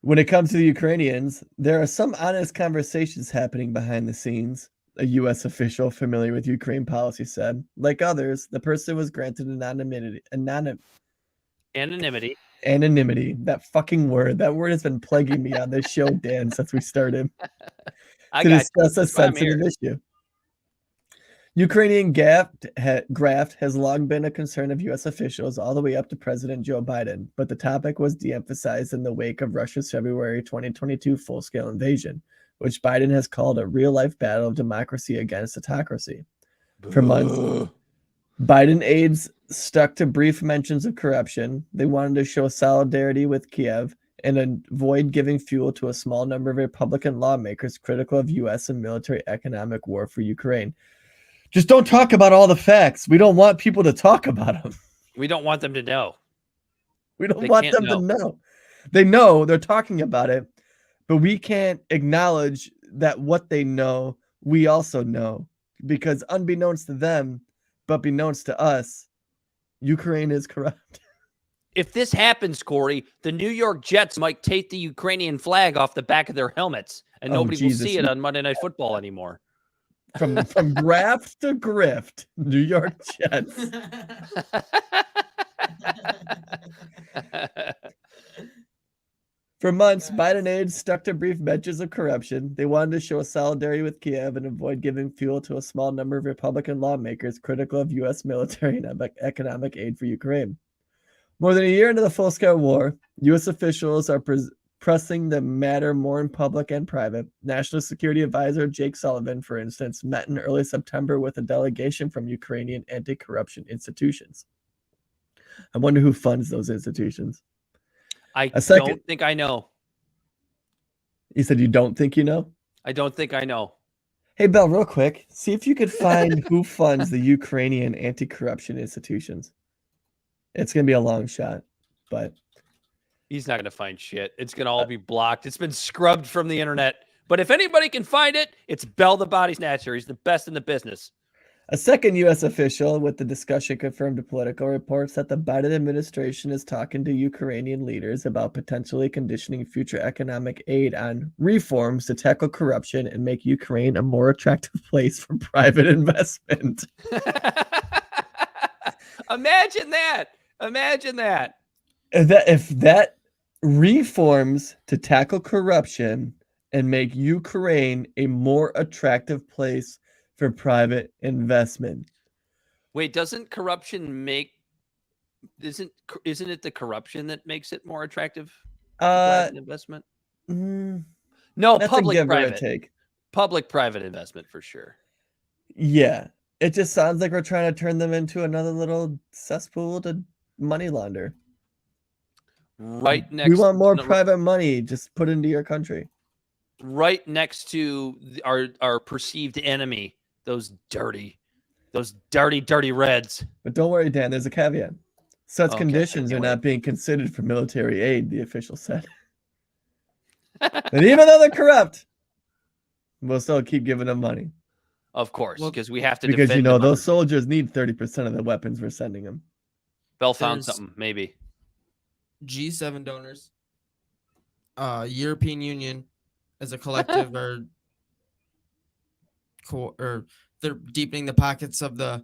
When it comes to the Ukrainians, there are some honest conversations happening behind the scenes, a U.S. official familiar with Ukraine policy said. Like others, the person was granted anonymity. Anonymity. That fucking word. That word has been plaguing me on this show, Dan, since we started. To discuss a sensitive issue. Ukrainian graft has long been a concern of U.S. officials all the way up to President Joe Biden, but the topic was de-emphasized in the wake of Russia's February 2022 full-scale invasion, which Biden has called a real-life battle of democracy against autocracy. For months, Biden aides stuck to brief mentions of corruption. They wanted to show solidarity with Kiev and avoid giving fuel to a small number of Republican lawmakers critical of U.S. and military economic war for Ukraine. Just don't talk about all the facts. We don't want people to talk about them. We don't want them to know. We don't want them to know. They know, they're talking about it, but we can't acknowledge that what they know, we also know. Because unbeknownst to them, but beknownst to us, Ukraine is corrupt. If this happens, Corey, the New York Jets might take the Ukrainian flag off the back of their helmets, and nobody will see it on Monday Night Football anymore. From graft to grift, New York Jets. For months, Biden aides stuck to brief mentions of corruption. They wanted to show solidarity with Kiev and avoid giving fuel to a small number of Republican lawmakers critical of U.S. military and economic aid for Ukraine. More than a year into the full-scale war, U.S. officials are pressing the matter more in public and private. National Security Advisor Jake Sullivan, for instance, met in early September with a delegation from Ukrainian anti-corruption institutions. I wonder who funds those institutions. I don't think I know. You said you don't think you know? I don't think I know. Hey, Bell, real quick. See if you could find who funds the Ukrainian anti-corruption institutions. It's going to be a long shot, but... He's not going to find shit. It's going to all be blocked. It's been scrubbed from the internet. But if anybody can find it, it's Bell the Bodysnatcher. He's the best in the business. A second U.S. official with the discussion confirmed to Politico reports that the Biden administration is talking to Ukrainian leaders about potentially conditioning future economic aid on reforms to tackle corruption and make Ukraine a more attractive place for private investment. Imagine that. Imagine that. If that reforms to tackle corruption and make Ukraine a more attractive place for private investment. Wait, doesn't corruption make isn't it the corruption that makes it more attractive for private investment? No, public private. Public private investment for sure. Yeah. It just sounds like we're trying to turn them into another little cesspool to money launder. Right next we want more private money just put into your country. Right next to our perceived enemy. Those dirty Reds. But don't worry, Dan, there's a caveat. Such conditions are not being considered for military aid, the official said. And even though they're corrupt, we'll still keep giving them money. Of course, because we have to because defend those soldiers need 30% of the weapons we're sending them. Bell found something, maybe. G7 donors, European Union as a collective or they're deepening the pockets of the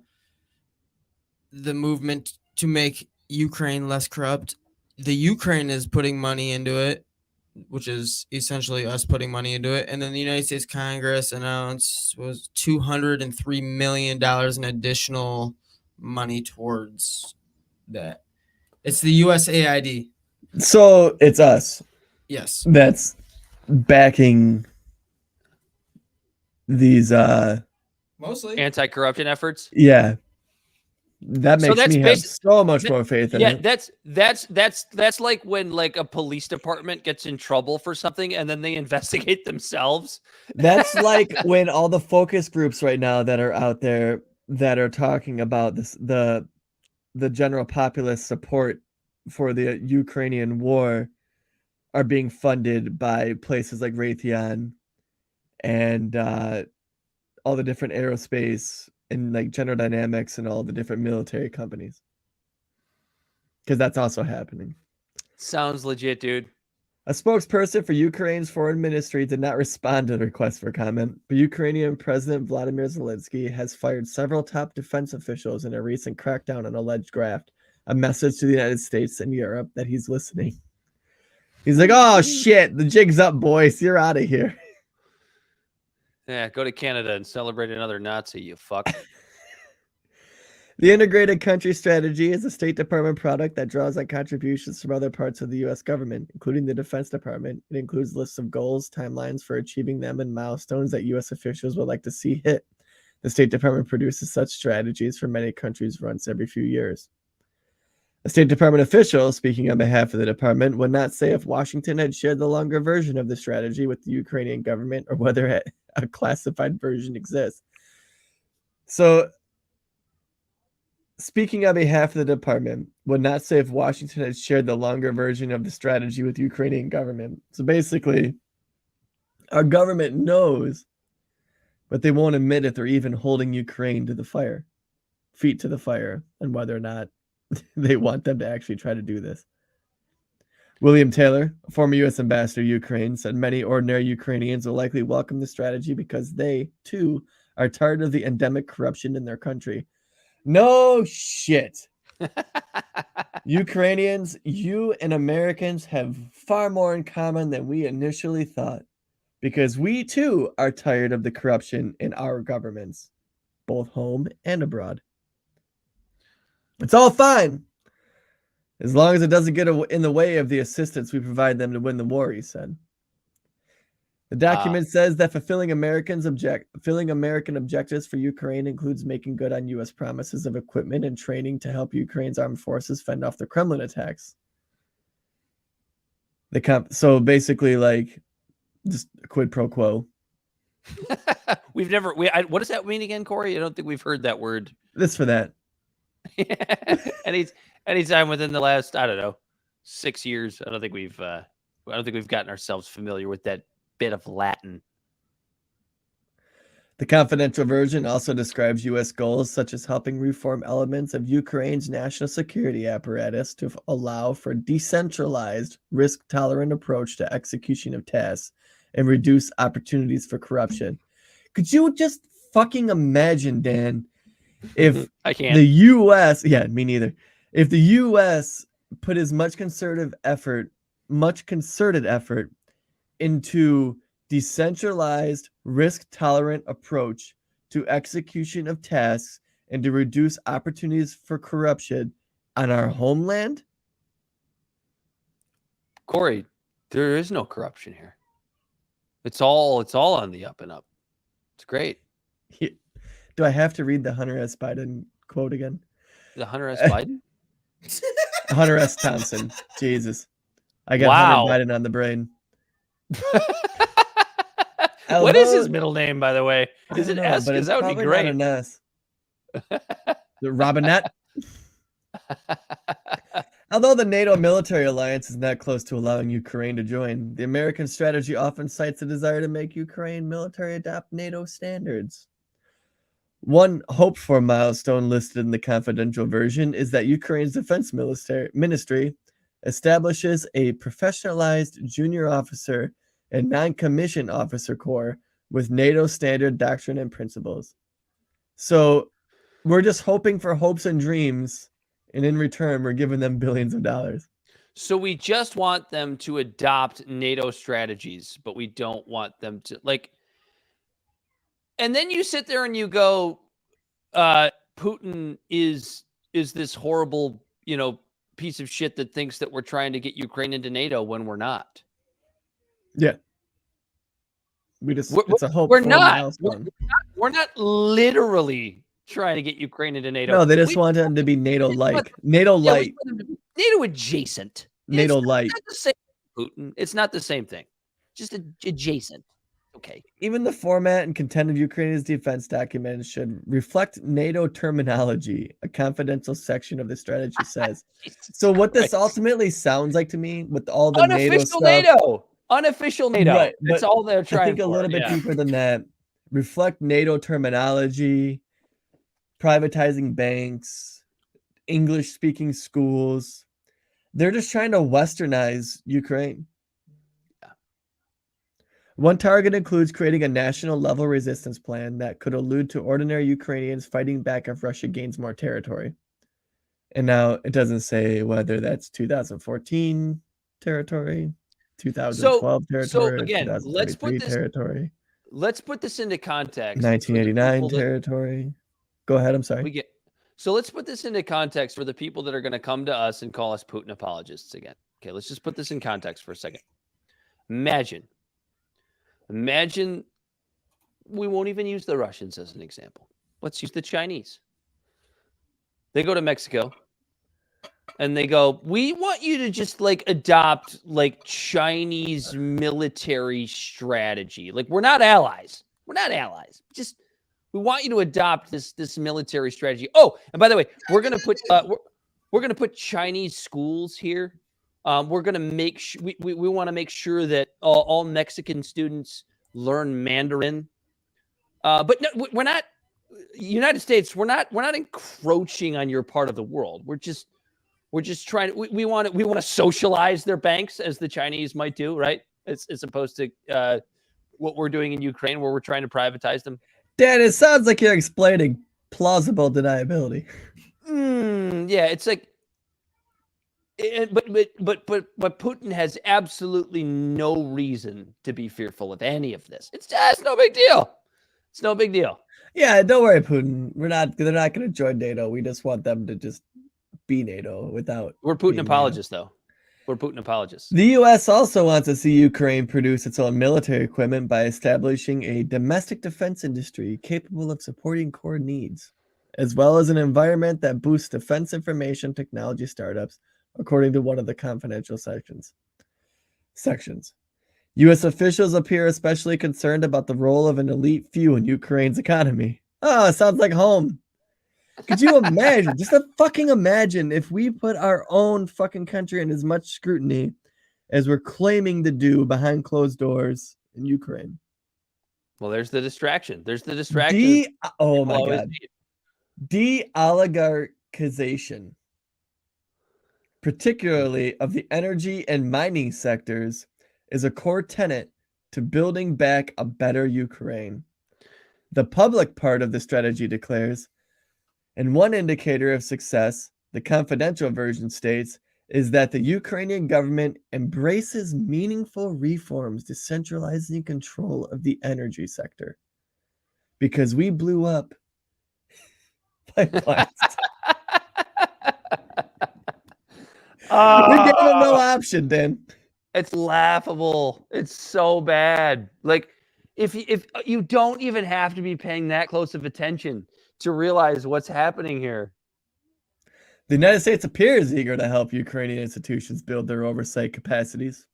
movement to make Ukraine less corrupt. The Ukraine is putting money into it, which is essentially us putting money into it. And then the United States Congress announced was $203 million in additional money towards that. It's the USAID. So it's us. Yes. That's backing these mostly anti-corruption efforts. Yeah. That makes me have so much more faith in it. That's like when like a police department gets in trouble for something and then they investigate themselves. That's like when all the focus groups right now that are out there that are talking about this, the general populist support for the Ukrainian war are being funded by places like Raytheon and all the different aerospace and like General Dynamics and all the different military companies. Because that's also happening. Sounds legit, dude. A spokesperson for Ukraine's foreign ministry did not respond to the request for comment, but Ukrainian President Vladimir Zelensky has fired several top defense officials in a recent crackdown on alleged graft, a message to the United States and Europe that he's listening. He's like, oh shit, the jig's up, boys. You're out of here. Yeah, go to Canada and celebrate another Nazi, you fuck. The Integrated Country Strategy is a State Department product that draws on contributions from other parts of the U.S. government, including the Defense Department. It includes lists of goals, timelines for achieving them, and milestones that U.S. officials would like to see hit. The State Department produces such strategies for many countries once every few years. A State Department official, speaking on behalf of the department, would not say if Washington had shared the longer version of the strategy with the Ukrainian government or whether a classified version exists. So, speaking on behalf of the department, would not say if Washington had shared the longer version of the strategy with the Ukrainian government. So basically, our government knows, but they won't admit if they're even holding Ukraine to the fire, feet to the fire, and whether or not They want them to actually try to do this. William Taylor, former U.S. ambassador to Ukraine, said many ordinary Ukrainians will likely welcome the strategy because they, too, are tired of the endemic corruption in their country. No shit. Ukrainians, you and Americans have far more in common than we initially thought, because we, too, are tired of the corruption in our governments, both home and abroad. It's all fine, as long as it doesn't get in the way of the assistance we provide them to win the war, he said. The document says that fulfilling American objectives for Ukraine includes making good on U.S. promises of equipment and training to help Ukraine's armed forces fend off the Kremlin attacks. So basically, like, just a quid pro quo. What does that mean again, Corey? I don't think we've heard that word. This for that. Anytime within the last, I don't know, 6 years, I don't think we've gotten ourselves familiar with that bit of Latin. The confidential version also describes U.S. goals such as helping reform elements of Ukraine's national security apparatus to allow for decentralized, risk-tolerant approach to execution of tasks and reduce opportunities for corruption. Could you just fucking imagine, Dan, if I can't. The U.S. Yeah, me neither. If the U.S. put as much concerted effort into decentralized, risk-tolerant approach to execution of tasks and to reduce opportunities for corruption on our homeland? Corey, there is no corruption here. It's all on the up and up. It's great. Do I have to read the Hunter S. Biden quote again? The Hunter S. Biden? Hunter S. Thompson. Jesus. I got Hunter Biden on the brain. What is his middle name, by the way? Is it S? Because that would be great. Not an S. The Robinette. Although the NATO military alliance is not close to allowing Ukraine to join, the American strategy often cites a desire to make Ukraine military adopt NATO standards. One hoped-for milestone listed in the confidential version is that Ukraine's defense ministry establishes a professionalized junior officer and non-commissioned officer corps with NATO standard doctrine and principles. So we're just hoping for hopes and dreams, and in return, we're giving them billions of dollars. So we just want them to adopt NATO strategies, but we don't want them to, like... And then you sit there and you go, Putin is this horrible, piece of shit that thinks that we're trying to get Ukraine into NATO when we're not. Yeah. It's a hope. We're not literally trying to get Ukraine into NATO. No, they just want them to be NATO-like. NATO-like. NATO adjacent. NATO-like. It's not the same, Putin. It's not the same thing. Just adjacent. Okay. Even the format and content of Ukraine's defense documents should reflect NATO terminology, a confidential section of the strategy says. So what this ultimately sounds like to me, with all the unofficial NATO, right, that's all they're trying. I think a little bit deeper than that. Reflect NATO terminology, privatizing banks, English-speaking schools. They're just trying to westernize Ukraine. One target includes creating a national-level resistance plan that could allude to ordinary Ukrainians fighting back if Russia gains more territory. And now it doesn't say whether that's 2014 territory, 2012 territory, so again, let's put this territory. Let's put this into context. 1989 territory. Go ahead. I'm sorry. So let's put this into context for the people that are going to come to us and call us Putin apologists again. Okay, let's just put this in context for a second. Imagine we won't even use the Russians as an example. Let's use the Chinese. They go to Mexico and they go, we want you to just adopt Chinese military strategy. We're not allies. Just we want you to adopt this military strategy. Oh, and by the way, we're going to put Chinese schools here. We're going to make we want to make sure that all Mexican students learn Mandarin. But no, we're not United States. We're not encroaching on your part of the world. We're just We're just trying. We want to socialize their banks as the Chinese might do, right? As opposed to what we're doing in Ukraine, where we're trying to privatize them. Dan, it sounds like you're explaining plausible deniability. Yeah, it's like, but Putin has absolutely no reason to be fearful of any of this. It's just no big deal. It's no big deal. Yeah, don't worry, Putin. They're not going to join NATO. We just want them to just be NATO without. We're Putin apologists, though. We're Putin apologists. The U.S. also wants to see Ukraine produce its own military equipment by establishing a domestic defense industry capable of supporting core needs, as well as an environment that boosts defense information technology startups, according to one of the confidential sections. U.S. officials appear especially concerned about the role of an elite few in Ukraine's economy. Oh, sounds like home. Could you imagine? Just fucking imagine if we put our own fucking country in as much scrutiny as we're claiming to do behind closed doors in Ukraine. Well, there's the distraction. Oh my God. De-oligarchization, particularly of the energy and mining sectors, is a core tenet to building back a better Ukraine. The public part of the strategy declares, and one indicator of success, the confidential version states, is that the Ukrainian government embraces meaningful reforms decentralizing control of the energy sector. Because we blew up pipelines. We gave them no option, Dan. It's laughable. It's so bad. Like, if you don't even have to be paying that close of attention to realize what's happening here. The United States appears eager to help Ukrainian institutions build their oversight capacities.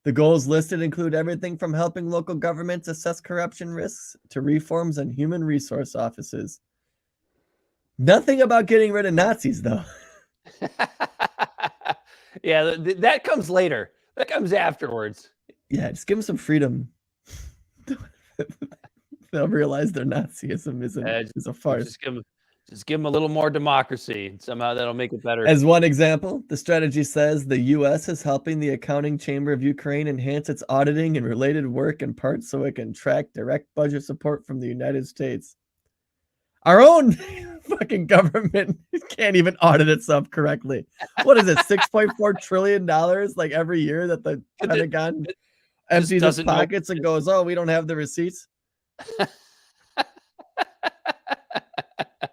The goals listed include everything from helping local governments assess corruption risks to reforms on human resource offices. Nothing about getting rid of Nazis, though. Yeah, that comes later. That comes afterwards. Yeah, just give them some freedom. They'll realize their Nazism is a farce. Just give them a little more democracy. Somehow that'll make it better. As one example, the strategy says the U.S. is helping the accounting chamber of Ukraine enhance its auditing and related work in part so it can track direct budget support from the United States. Our own fucking government can't even audit itself correctly. What is it, $6.4 trillion like every year that the Pentagon empties its pockets and goes, oh, we don't have the receipts?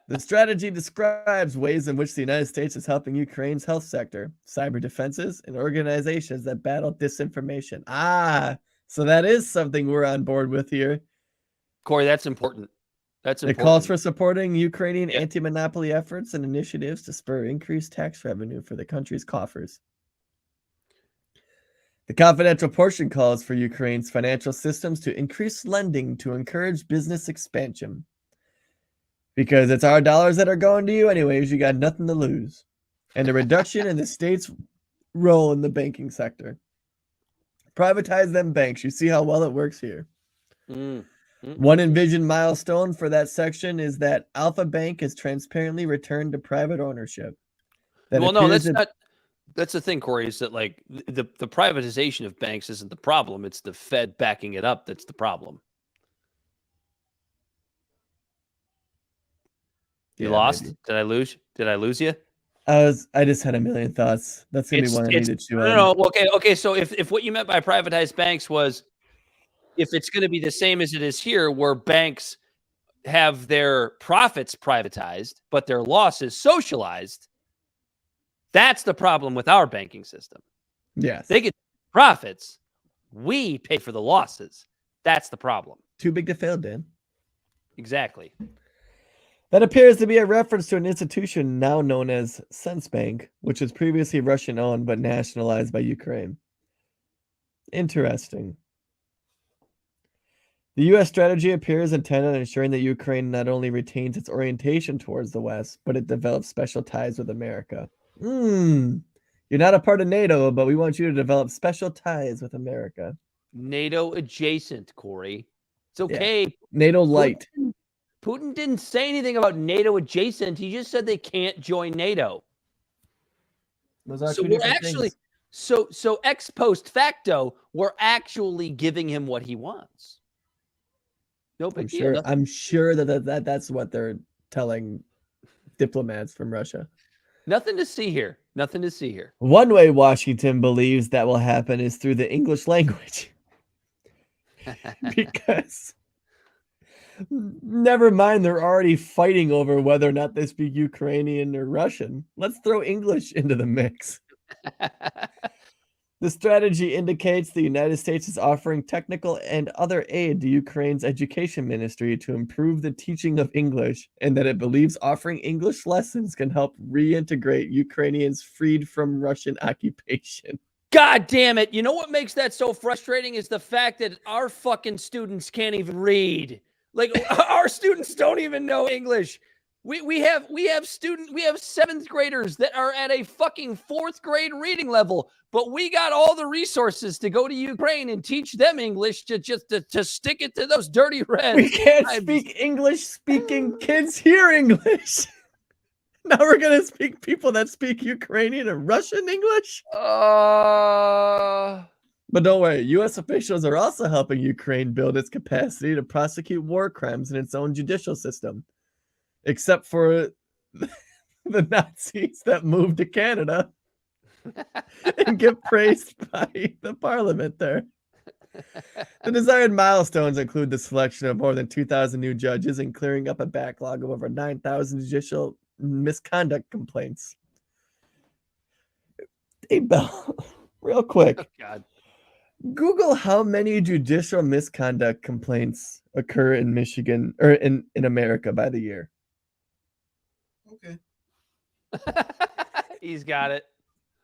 The strategy describes ways in which the United States is helping Ukraine's health sector, cyber defenses, and organizations that battle disinformation. So that is something we're on board with here. Corey, that's important. It calls for supporting Ukrainian anti-monopoly efforts and initiatives to spur increased tax revenue for the country's coffers. The confidential portion calls for Ukraine's financial systems to increase lending to encourage business expansion. Because it's our dollars that are going to you anyways, you got nothing to lose. And a reduction in the state's role in the banking sector. Privatize them banks. You see how well it works here. One envisioned milestone for that section is that Alpha Bank is transparently returned to private ownership. That's the thing, Corey, is that like the privatization of banks isn't the problem. It's the Fed backing it up that's the problem. You lost? Maybe. Did I lose you? I just had a million thoughts. That's gonna be one I needed to. No. Okay. So if what you meant by privatized banks was if it's going to be the same as it is here, where banks have their profits privatized but their losses socialized, that's the problem with our banking system. Yes, they get profits, we pay for the losses. That's the problem. Too big to fail, Dan. Exactly. That appears to be a reference to an institution now known as Bank, which was previously Russian-owned but nationalized by Ukraine. Interesting. The U.S. strategy appears intent on ensuring that Ukraine not only retains its orientation towards the West, but it develops special ties with America. You're not a part of NATO, but we want you to develop special ties with America. NATO adjacent, Corey. It's okay. Yeah. NATO light. Putin didn't say anything about NATO adjacent. He just said they can't join NATO. Those are So two we're different actually things. so ex post facto, we're actually giving him what he wants. No big deal. I'm sure that's what they're telling diplomats from Russia. Nothing to see here. Nothing to see here. One way Washington believes that will happen is through the English language. Because never mind, they're already fighting over whether or not they speak Ukrainian or Russian. Let's throw English into the mix. The strategy indicates the United States is offering technical and other aid to Ukraine's education ministry to improve the teaching of English, and that it believes offering English lessons can help reintegrate Ukrainians freed from Russian occupation. God damn it. You know what makes that so frustrating is the fact that our fucking students can't even read. Like our students don't even know English. We have seventh graders that are at a fucking fourth grade reading level, but we got all the resources to go to Ukraine and teach them English to stick it to those dirty reds. We can't speak English speaking kids hear English. Now we're going to speak people that speak Ukrainian and Russian English? But don't worry, U.S. officials are also helping Ukraine build its capacity to prosecute war crimes in its own judicial system. Except for the Nazis that moved to Canada and get praised by the parliament there. The desired milestones include the selection of more than 2,000 new judges and clearing up a backlog of over 9,000 judicial misconduct complaints. Hey, Bell, real quick. Oh, God. Google how many judicial misconduct complaints occur in Michigan or in America by the year. Okay. He's got it.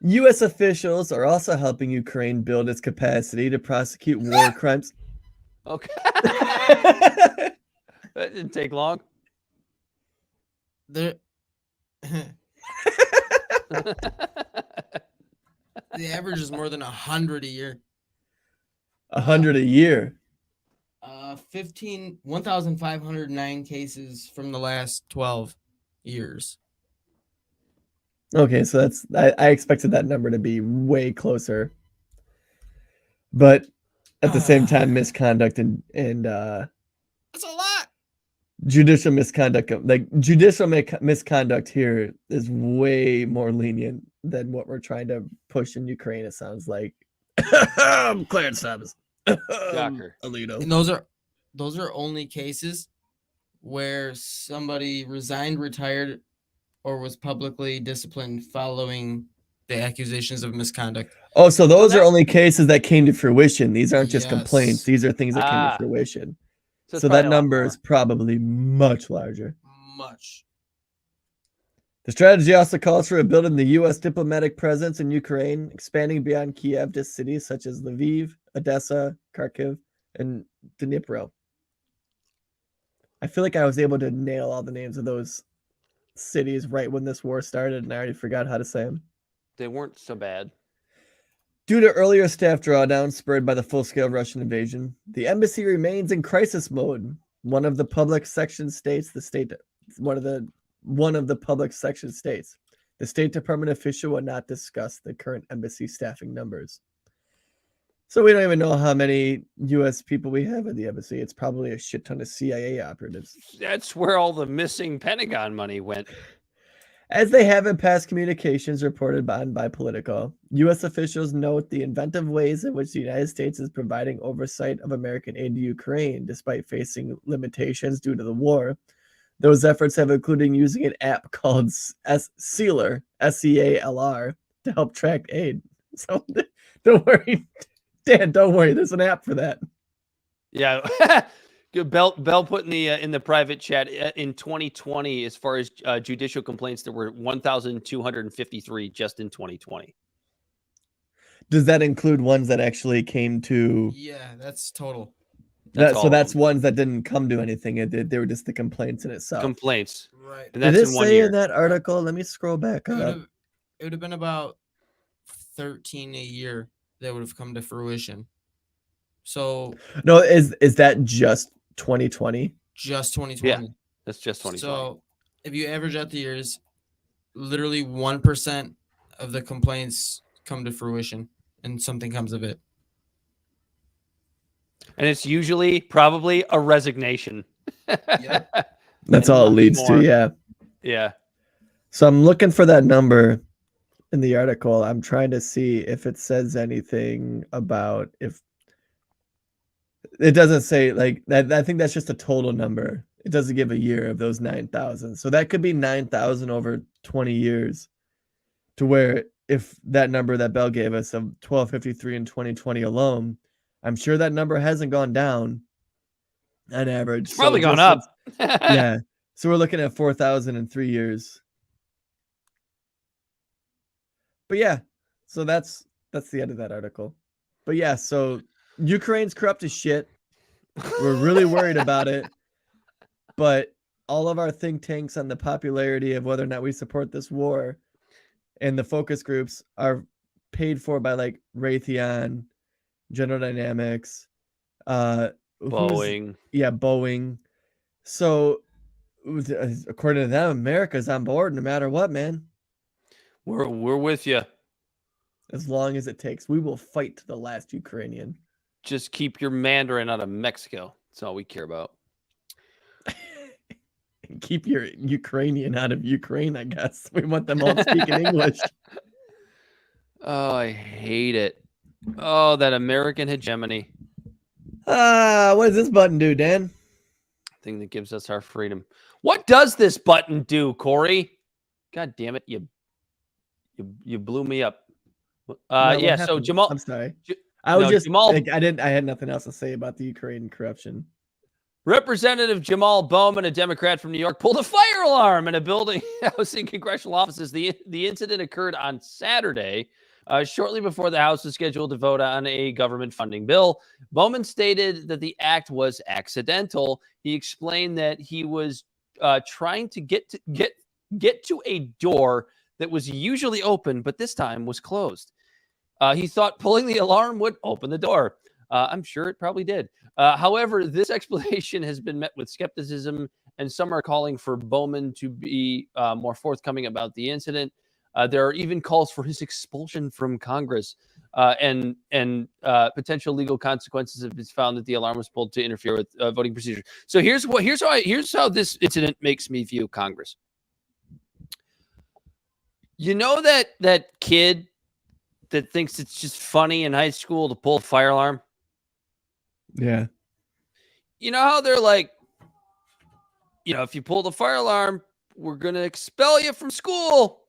U.S. officials are also helping Ukraine build its capacity to prosecute war crimes. Okay. That didn't take long. The average is more than 100 a year. 100 a year. 1,509 cases from the last 12 years. Okay, so I expected that number to be way closer. But at the same time, misconduct and That's a lot. judicial misconduct, misconduct here is way more lenient than what we're trying to push in Ukraine, it sounds like. Clarence Thomas. Shocker. Alito. And those are only cases where somebody resigned, retired, or was publicly disciplined following the accusations of misconduct. Oh, so those are only cases that came to fruition. These aren't just complaints. Yes. These are things that came to fruition. it's So probably that a lot number more. is probably much larger. Much. The strategy also calls for building the U.S. diplomatic presence in Ukraine, expanding beyond Kiev to cities such as Lviv, Odessa, Kharkiv, and Dnipro. I feel like I was able to nail all the names of those cities right when this war started, and I already forgot how to say them. They weren't so bad. Due to earlier staff drawdowns spurred by the full-scale Russian invasion, the embassy remains in crisis mode. One of the public section states, the State Department official will not discuss the current embassy staffing numbers. So we don't even know how many U.S. people we have at the embassy. It's probably a shit ton of CIA operatives. That's where all the missing Pentagon money went. As they have in past communications reported on by Politico, U.S. officials note the inventive ways in which the United States is providing oversight of American aid to Ukraine, despite facing limitations due to the war. Those efforts have included using an app called Sealer, S-E-A-L-R, to help track aid. So don't worry, Dan, don't worry. There's an app for that. Yeah. Good. Bell put in the private chat in 2020, as far as judicial complaints, there were 1,253 just in 2020. Does that include ones that actually came to? Yeah, that's total. So that's ones that didn't come to anything. They were just the complaints in itself. Complaints. Right. And that's Did it in 1 say year. in that article? Let me scroll back up. It would have been about 13 a year that would have come to fruition. So No, is that just 2020? just 2020. Yeah, that's just 2020. So if you average out the years, literally 1% of the complaints come to fruition and something comes of it. And it's usually probably a resignation. Yep. That's And all it nothing leads more. to. Yeah. Yeah. So I'm looking for that number in the article. I'm trying to see if it says anything about if it doesn't say like that. I think that's just a total number. It doesn't give a year of those 9,000. So that could be 9,000 over 20 years, to where if that number that Bell gave us of 1,253 in 2020 alone, I'm sure that number hasn't gone down on average. It's probably gone just up. yeah. So we're looking at 4,000 in 3 years. But yeah, so that's the end of that article. But yeah, so Ukraine's corrupt as shit. We're really worried about it. But all of our think tanks on the popularity of whether or not we support this war and the focus groups are paid for by like Raytheon, General Dynamics, Boeing. Boeing. So according to them, America's on board no matter what, man. We're with you. As long as it takes, we will fight to the last Ukrainian. Just keep your Mandarin out of Mexico. That's all we care about. Keep your Ukrainian out of Ukraine, I guess. We want them all speaking English. Oh, I hate it. Oh, that American hegemony. What does this button do, Dan? Thing that gives us our freedom. What does this button do, Corey? God damn it. You blew me up. Yeah, so Jamal. I'm sorry. I was Jamal. I had nothing else to say about the Ukraine corruption. Representative Jamal Bowman, a Democrat from New York, pulled a fire alarm in a building housing congressional offices. The incident occurred on Saturday, shortly before the House was scheduled to vote on a government funding bill. Bowman stated that the act was accidental. He explained that he was trying to get to a door that was usually open, but this time was closed. He thought pulling the alarm would open the door. I'm sure it probably did. However, this explanation has been met with skepticism, and some are calling for Bowman to be more forthcoming about the incident. There are even calls for his expulsion from Congress, and potential legal consequences if it's found that the alarm was pulled to interfere with voting procedures. So here's how this incident makes me view Congress. You know that kid that thinks it's just funny in high school to pull a fire alarm? Yeah. You know how they're like, if you pull the fire alarm, we're going to expel you from school.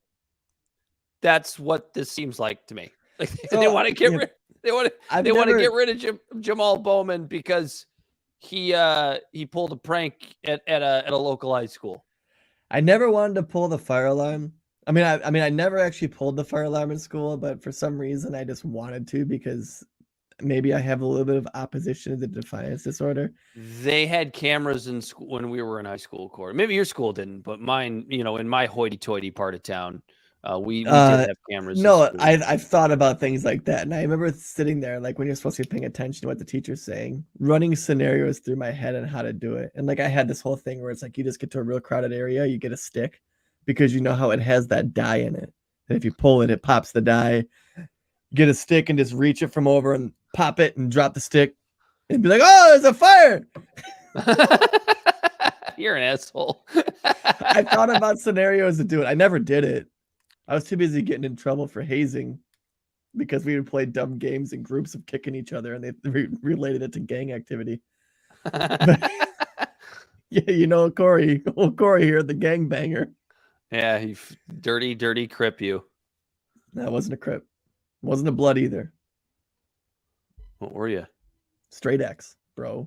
That's what this seems like to me. Like they want to get rid. They want to get rid of Jamal Bowman because he pulled a prank at a local high school. I never wanted to pull the fire alarm. I mean, I never actually pulled the fire alarm in school, but for some reason I just wanted to because maybe I have a little bit of opposition to the defiance disorder. They had cameras in school when we were in high school, Corey. Maybe your school didn't, but mine, in my hoity-toity part of town, we did have cameras. No, I've thought about things like that, and I remember sitting there, like when you're supposed to be paying attention to what the teacher's saying, running scenarios through my head on how to do it. And like I had this whole thing where it's like you just get to a real crowded area, you get a stick because you know how it has that die in it. And if you pull it, it pops the die. Get a stick and just reach it from over and pop it and drop the stick and be like, oh, there's a fire. You're an asshole. I thought about scenarios to do it. I never did it. I was too busy getting in trouble for hazing because we would play dumb games in groups of kicking each other and they related it to gang activity. Yeah, Corey, old Corey here, the gang banger. Yeah, you dirty Crypt you. That wasn't a Crypt. Wasn't a blood either. What were you? Straight X, bro.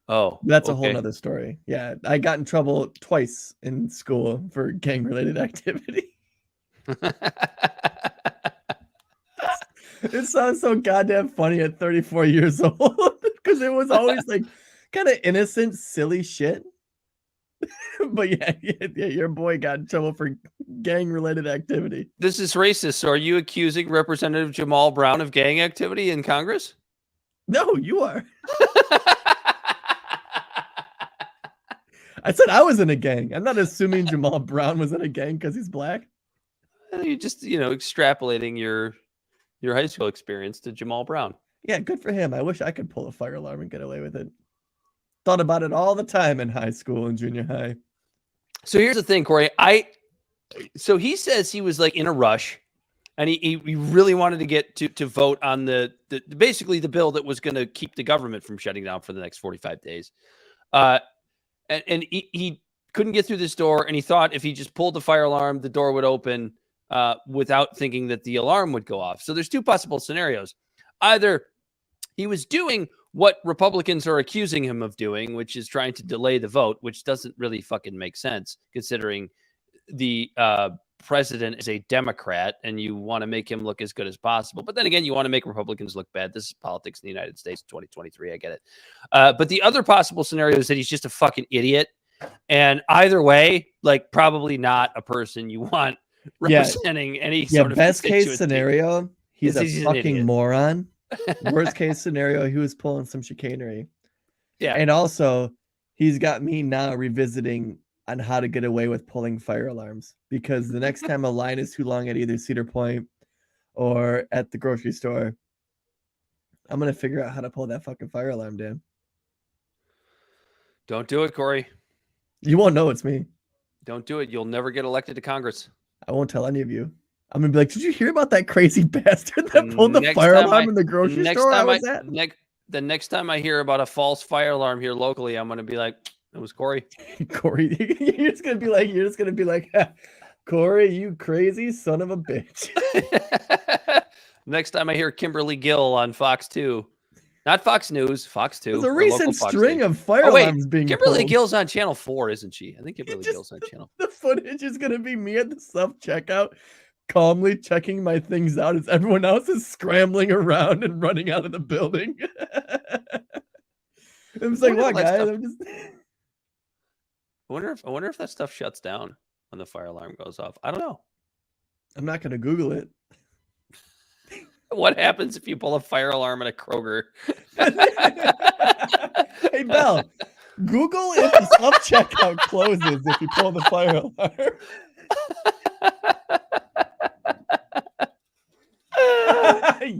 Oh, that's a whole nother story. Yeah, I got in trouble twice in school for gang-related activity. It sounds so goddamn funny at 34 years old because it was always like kind of innocent, silly shit. But yeah, your boy got in trouble for gang-related activity. This is racist. So are you accusing Representative Jamal Brown of gang activity in Congress? No, you are. I said I was in a gang. I'm not assuming Jamal Brown was in a gang because he's black. You just, extrapolating your high school experience to Jamal Brown. Yeah, good for him. I wish I could pull a fire alarm and get away with it. Thought about it all the time in high school and junior high. So here's the thing, Corey. So he says he was like in a rush, and he really wanted to get to vote on the basically the bill that was going to keep the government from shutting down for the next 45 days. And he couldn't get through this door, and he thought if he just pulled the fire alarm, the door would open without thinking that the alarm would go off. So there's two possible scenarios. Either he was doing what Republicans are accusing him of doing, which is trying to delay the vote, which doesn't really fucking make sense considering the president is a Democrat and you want to make him look as good as possible. But then again, you want to make Republicans look bad. This is politics in the United States, 2023. I get it. But the other possible scenario is that he's just a fucking idiot. And either way, like probably not a person you want representing any sort of best case constituency. scenario, he's a an fucking idiot. moron. Worst case scenario, he was pulling some chicanery. Yeah. And also, he's got me now revisiting on how to get away with pulling fire alarms, because the next time a line is too long at either Cedar Point or at the grocery store, I'm going to figure out how to pull that fucking fire alarm down. Don't do it, Corey. You won't know it's me. Don't do it. You'll never get elected to Congress. I won't tell any of you. I'm going to be like, did you hear about that crazy bastard that pulled the Next fire time alarm in the grocery store I was at? The next time I hear about a false fire alarm here locally, I'm going to be like, it was Corey. Corey, you're just going to be like, Corey, you crazy son of a bitch. Next time I hear Kimberly Gill on Fox 2, not Fox News, Fox 2. There's a the recent local Fox string station. of fire alarms being Kimberly pulled. Gill's on Channel 4, isn't she? I think Kimberly Gill's on Channel 4. The footage is going to be me at the self-checkout, calmly checking my things out as everyone else is scrambling around and running out of the building. I'm just like, what, guys? I wonder if that stuff shuts down when the fire alarm goes off. I don't know. I'm not going to Google it. What happens if you pull a fire alarm at a Kroger? Hey, Belle, Google if the self-checkout closes if you pull the fire alarm.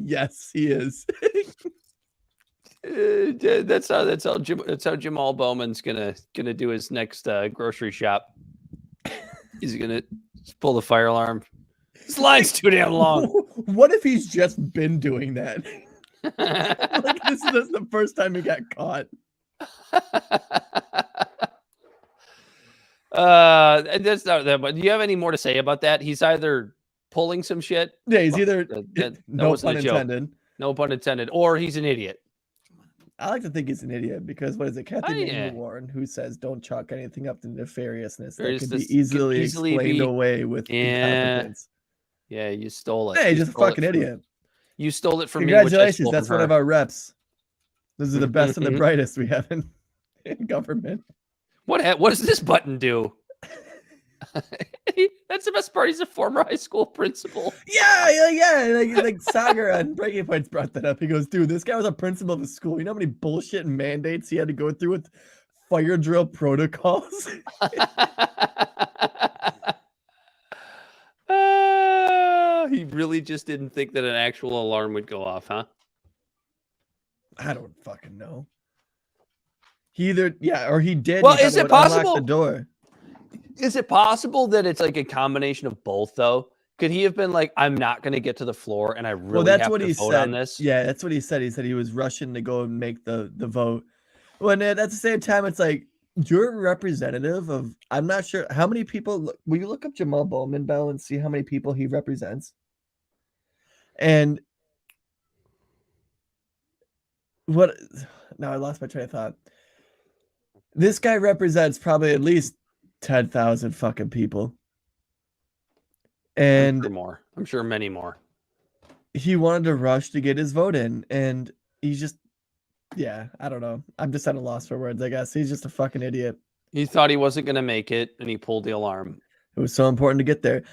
Yes, he is. That's how Jamal Bowman's gonna do his next grocery shop. He's gonna pull the fire alarm. This line's too damn long. What if he's just been doing that? Like this is the first time he got caught. That's not that. But do you have any more to say about that? He's either pulling some shit. Yeah, he's either no wasn't pun a joke. intended. No pun intended. Or he's an idiot. I like to think he's an idiot because what is it, Kathy yeah. Warren, who says don't chalk anything up to nefariousness that There's can be this- easily easily explained be- away with incompetence. Yeah, you stole it. Hey, You just a stole it fucking from- idiot. You stole it from me. Which I Congratulations, stole that's from one of her. our reps. Those are the best and the brightest we have in government. What does this button do? That's the best part. He's a former high school principal. Yeah. Like Sagar on Breaking Points brought that up. He goes, dude, this guy was a principal of a school. You know how many bullshit mandates he had to go through with fire drill protocols? He really just didn't think that an actual alarm would go off, huh? I don't fucking know. He either, or he did. Well, he is thought it would unlock possible? the door. Is it possible that it's like a combination of both, though? Could he have been like, I'm not going to get to the floor and I really have to vote on this? Yeah, that's what he said. He said he was rushing to go and make the vote. When at the same time, it's like, you're a representative of, I'm not sure how many people, will you look up Jamal Bowman, Bell, and see how many people he represents? And now I lost my train of thought. This guy represents probably at least 10,000 fucking people. And I'm sure many more. He wanted to rush to get his vote in, and he's just, I don't know. I'm just at a loss for words, I guess. He's just a fucking idiot. He thought he wasn't going to make it, and he pulled the alarm. It was so important to get there.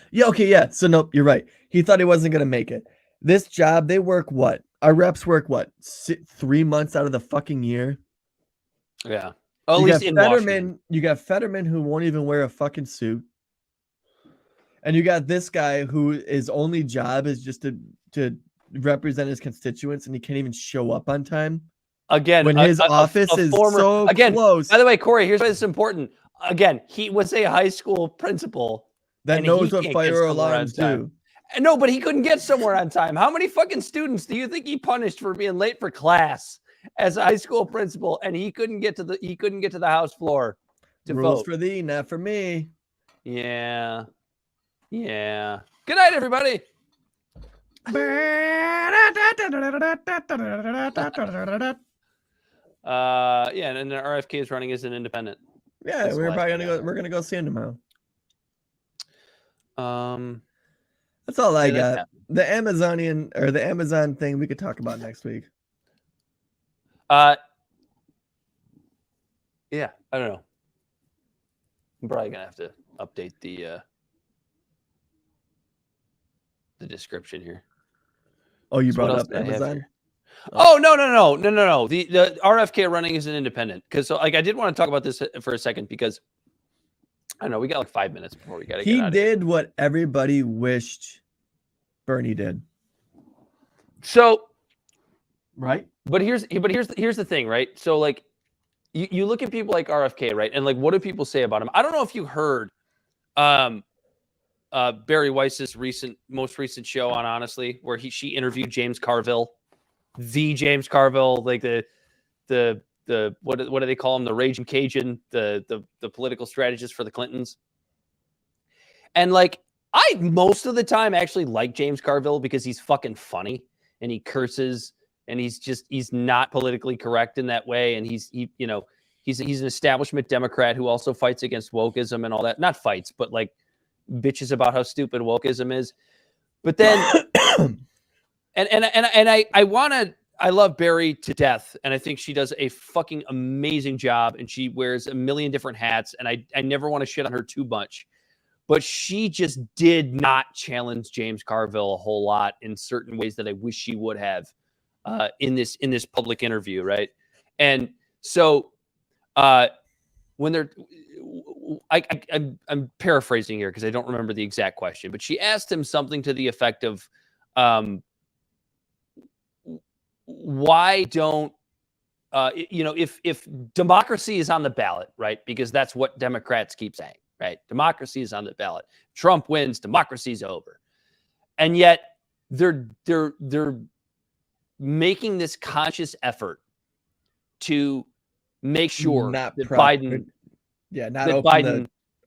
So nope, you're right. He thought he wasn't going to make it. This job, they work what? Our reps work what? 3 months out of the fucking year? Yeah. At least in Washington. You got Fetterman who won't even wear a fucking suit. And you got this guy who his only job is just to represent his constituents, and he can't even show up on time. Again, when his office is so close. By the way, Corey, here's why this is important. Again, he was a high school principal that knows what fire alarms do. No, but he couldn't get somewhere on time. How many fucking students do you think he punished for being late for class as a high school principal? And he couldn't get to the House floor to Rules vote. for thee, not for me. Yeah. Yeah. Good night, everybody. Yeah, and then RFK is running as an independent. Yeah, we're gonna go see him tomorrow. That's all I got. The Amazon thing we could talk about next week. Yeah, I don't know. I'm probably gonna have to update the description here. Oh, you brought up Amazon? Oh, no. The RFK running as an independent. Because I did want to talk about this for a second because I don't know, we got like 5 minutes before we got to get out of here. He did what everybody wished Bernie did. So, right? But here's the thing, right? So like you look at people like RFK, right? And like what do people say about him? I don't know if you heard Barry Weiss's most recent show on Honestly, where she interviewed James Carville, the James Carville, like the what do they call him? The Raging Cajun, the political strategist for the Clintons. And like I most of the time actually like James Carville because he's fucking funny and he curses and he's not politically correct in that way. And he's an establishment Democrat who also fights against wokeism and all that. Not fights, but like bitches about how stupid wokeism is. But then I love Barry to death, and I think she does a fucking amazing job, and she wears a million different hats, and I never want to shit on her too much. But she just did not challenge James Carville a whole lot in certain ways that I wish she would have in this public interview, right? And so when they're I'm paraphrasing here because I don't remember the exact question, but she asked him something to the effect of why don't if democracy is on the ballot, right? Because that's what Democrats keep saying, right? Democracy is on the ballot. Trump wins, democracy's over. And yet they're making this conscious effort to make sure that Biden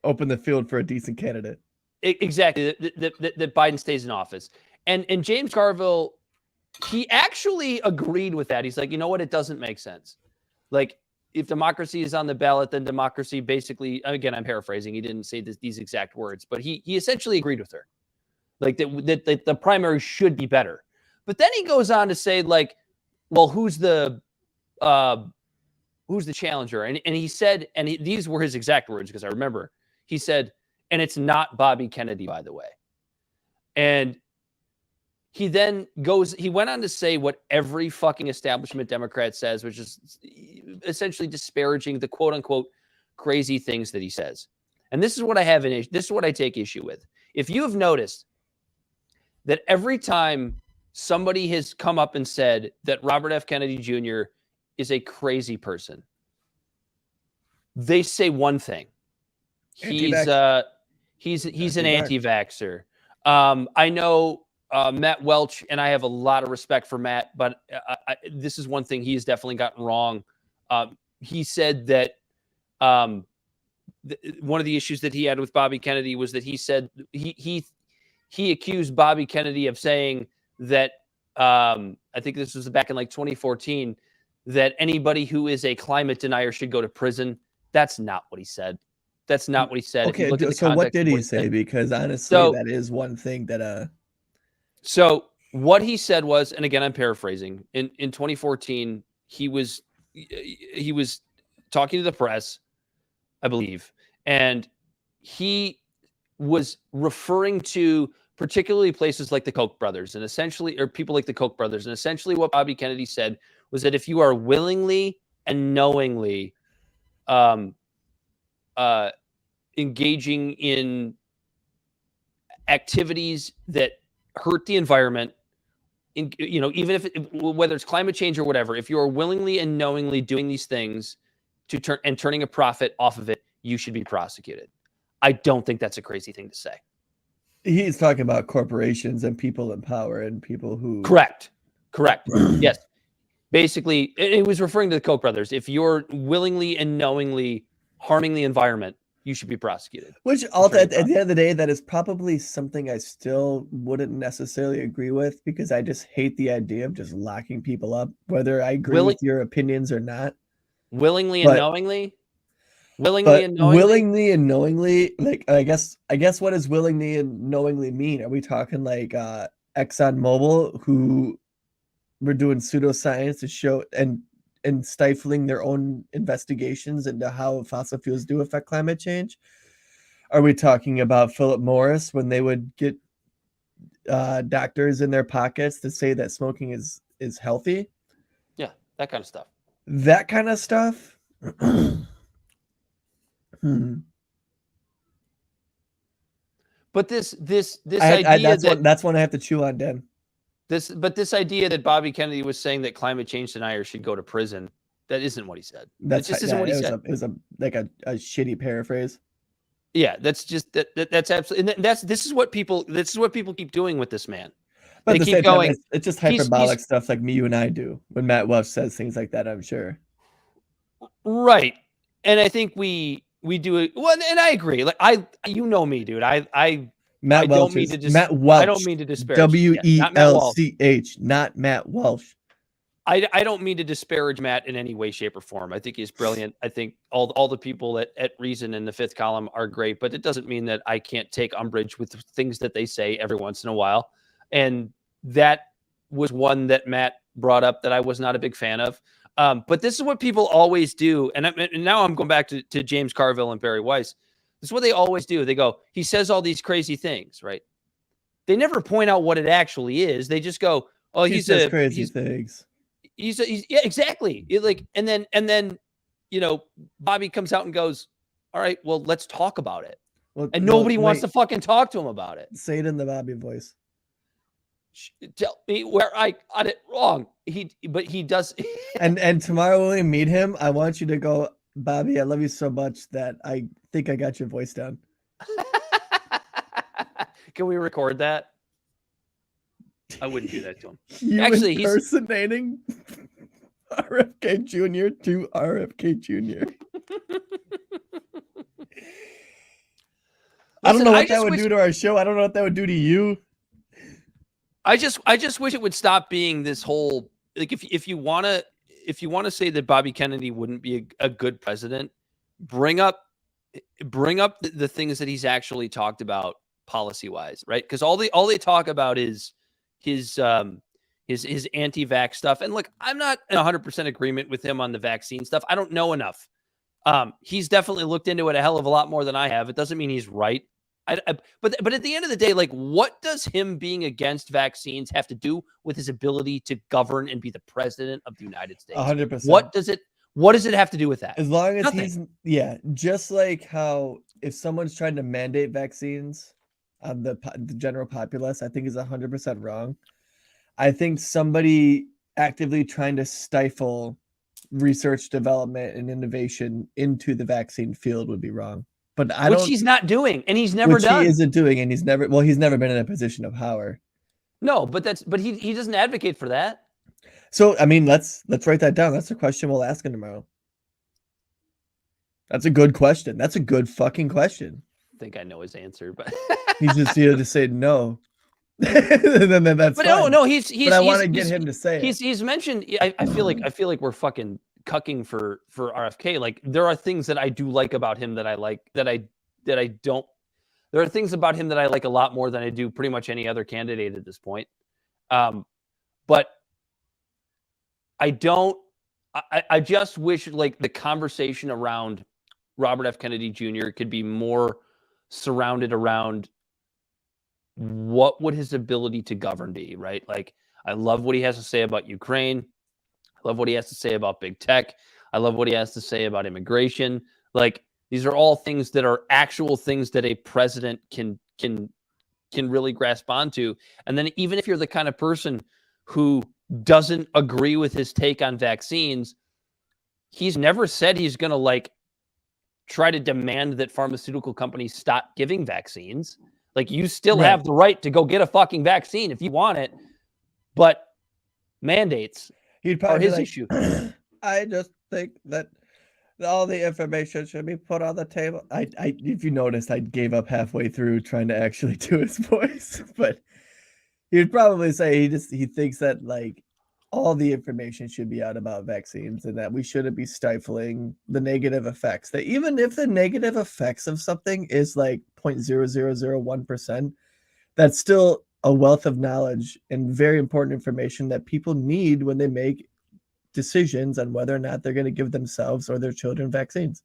open the field for a decent candidate. Exactly. That Biden stays in office. And James Carville, he actually agreed with that. He's like, you know what? It doesn't make sense. Like, if democracy is on the ballot, then democracy basically, again, I'm paraphrasing. He didn't say these exact words, but he essentially agreed with her. Like that the primary should be better. But then he goes on to say, like, well, who's the challenger? And he said, these were his exact words because I remember. He said, and it's not Bobby Kennedy, by the way. And he went on to say what every fucking establishment Democrat says, which is essentially disparaging the quote unquote crazy things that he says. And this is what this is what I take issue with. If you have noticed that every time somebody has come up and said that Robert F. Kennedy Jr. is a crazy person, they say one thing. He's an anti-vaxxer. I know Matt Welch, and I have a lot of respect for Matt, but this is one thing he has definitely gotten wrong. He said that one of the issues that he had with Bobby Kennedy was that he said he accused Bobby Kennedy of saying that I think this was back in like 2014 that anybody who is a climate denier should go to prison. That's not what he said. That's not what he said. Okay, so what did he say? Because honestly, that is one thing that So what he said was, and again, I'm paraphrasing. In 2014, he was talking to the press, I believe, and he was referring to particularly places like the Koch brothers, and essentially, or people like the Koch brothers, and essentially, what Bobby Kennedy said was that if you are willingly and knowingly engaging in activities that hurt the environment, even if whether it's climate change or whatever, if you are willingly and knowingly doing these things turning a profit off of it, you should be prosecuted. I don't think that's a crazy thing to say. He's talking about corporations and people in power and people who. Correct. Yes. Basically, he was referring to the Koch brothers. If you're willingly and knowingly harming the environment, you should be prosecuted. Which at the end of the day, that is probably something I still wouldn't necessarily agree with, because I just hate the idea of just locking people up, whether I agree with your opinions or not. Willingly and knowingly? Willingly and knowingly, like I guess what does willingly and knowingly mean? Are we talking like ExxonMobil, who were doing pseudoscience to show and stifling their own investigations into how fossil fuels do affect climate change? Are we talking about Philip Morris, when they would get doctors in their pockets to say that smoking is healthy? Yeah, that kind of stuff. That kind of stuff. But this idea that's one I have to chew on, Dan. This idea that Bobby Kennedy was saying that climate change deniers should go to prison, that isn't what he said. That just isn't what he said. It was a shitty paraphrase. Yeah, that's just that's absolutely, and this is what people keep doing with this man. But they keep going. It's just hyperbolic stuff like you and I do when Matt Welch says things like that, I'm sure. Right. And I think we do it. Well, and I agree. Like you know me, dude. Matt Welch. Matt Welch. I don't mean to disparage. WELCH, not Matt Welch. I don't mean to disparage Matt in any way, shape, or form. I think he's brilliant. I think all the people at Reason in the fifth column are great, but it doesn't mean that I can't take umbrage with the things that they say every once in a while. And that was one that Matt brought up that I was not a big fan of. But this is what people always do. And now I'm going back to James Carville and Barry Weiss. This is what they always do. They go, he says all these crazy things, right? They never point out what it actually is. They just go, oh, he says crazy things. He's yeah, exactly. And then, Bobby comes out and goes, all right, well, let's talk about it. And nobody wants to fucking talk to him about it. Say it in the Bobby voice. Tell me where I got it wrong. But he does. and tomorrow when we meet him, I want you to go, Bobby, I love you so much that I think I got your voice down. Can we record that? I wouldn't do that to him. Actually, impersonating RFK Jr. to RFK Jr. I don't know what that would do to our show. I don't know what that would do to you. I just wish it would stop being this whole, like, if you want to say that Bobby Kennedy wouldn't be a good president, bring up the things that he's actually talked about policy wise, right? Because all they talk about is his anti-vax stuff. And look, I'm not in 100% agreement with him on the vaccine stuff. I don't know enough. He's definitely looked into it a hell of a lot more than I have. It doesn't mean he's right. But at the end of the day, like, what does him being against vaccines have to do with his ability to govern and be the president of the United States? 100%. What does it have to do with that? As long as Nothing. just like how if someone's trying to mandate vaccines on the general populace, I think is 100% wrong. I think somebody actively trying to stifle research, development, and innovation into the vaccine field would be wrong. But which he's not doing, and he's never done. He isn't doing, and he's never been in a position of power. No, but he doesn't advocate for that. So I mean, let's write that down. That's a question we'll ask him tomorrow. That's a good question. That's a good fucking question. I think I know his answer, but he's just here to say no. then that's but fine. no, he's. But I want to get him to say it. He's mentioned. I feel like we're fucking cucking for RFK. Like, there are things that I do like about him that I like that I don't. There are things about him that I like a lot more than I do pretty much any other candidate at this point. But I don't. I just wish, like, the conversation around Robert F. Kennedy Jr. could be more surrounded around what would his ability to govern be, right? Like, I love what he has to say about Ukraine. I love what he has to say about big tech. I love what he has to say about immigration. Like, these are all things that are actual things that a president can can really grasp onto. And then even if you're the kind of person who doesn't agree with his take on vaccines, he's never said he's going to like try to demand that pharmaceutical companies stop giving vaccines. Like, you still have the right to go get a fucking vaccine if you want it, but mandates are his issue. I just think that all the information should be put on the table. If you noticed, I gave up halfway through trying to actually do his voice, but he'd probably say he thinks that like all the information should be out about vaccines and that we shouldn't be stifling the negative effects. That even if the negative effects of something is like 0.0001%, that's still a wealth of knowledge and very important information that people need when they make decisions on whether or not they're going to give themselves or their children vaccines.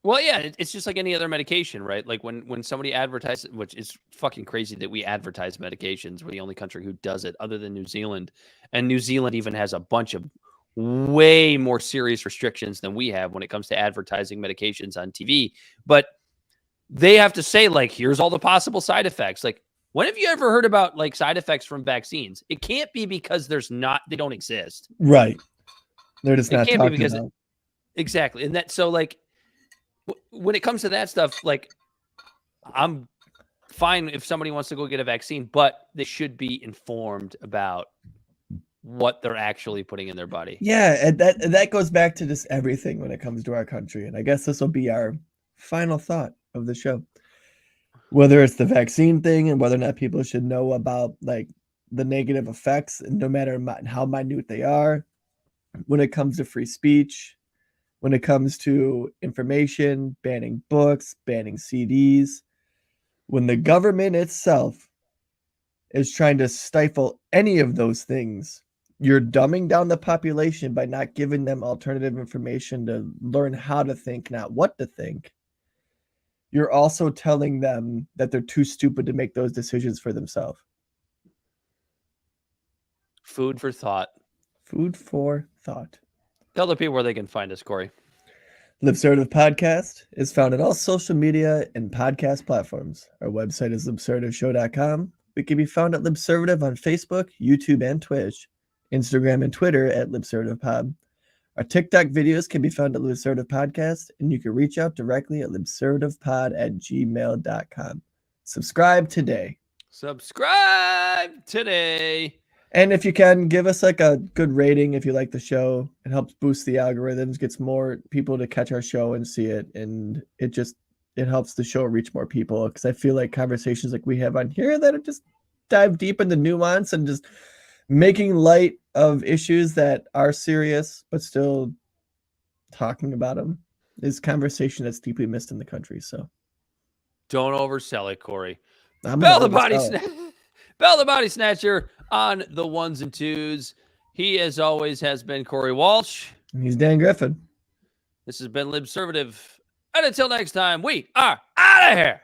Well, yeah, it's just like any other medication, right? Like when somebody advertises, which is fucking crazy that we advertise medications. We're the only country who does it other than New Zealand. And New Zealand even has a bunch of way more serious restrictions than we have when it comes to advertising medications on TV. But they have to say, like, here's all the possible side effects. Like, when have you ever heard about like side effects from vaccines? It can't be because they don't exist. Right. They're just not talking about. Exactly. And that, so like, when it comes to that stuff, like, I'm fine if somebody wants to go get a vaccine, but they should be informed about what they're actually putting in their body. Yeah, and that goes back to just everything when it comes to our country. And I guess this will be our final thought of the show. Whether it's the vaccine thing and whether or not people should know about like the negative effects, no matter how minute they are, when it comes to free speech, when it comes to information, banning books, banning CDs, when the government itself is trying to stifle any of those things, you're dumbing down the population by not giving them alternative information to learn how to think, not what to think. You're also telling them that they're too stupid to make those decisions for themselves. Food for thought. Food for thought. Tell the people where they can find us, Corey. Libservative Podcast is found on all social media and podcast platforms. Our website is libservativeshow.com. We can be found at Libservative on Facebook, YouTube, and Twitch, Instagram and Twitter at LibservativePod. Our TikTok videos can be found at Libservative Podcast, and you can reach out directly at libservativepod@gmail.com. Subscribe today. And if you can, give us like a good rating if you like the show. It helps boost the algorithms, gets more people to catch our show and see it. And it helps the show reach more people, because I feel like conversations like we have on here that are just dive deep into nuance and just making light of issues that are serious, but still talking about them is conversation that's deeply missed in the country. So don't oversell it, Corey. Bell the Body Snatcher on the ones and twos. He, as always, has been Corey Walsh. And he's Dan Griffin. This has been Libservative. And until next time, we are out of here.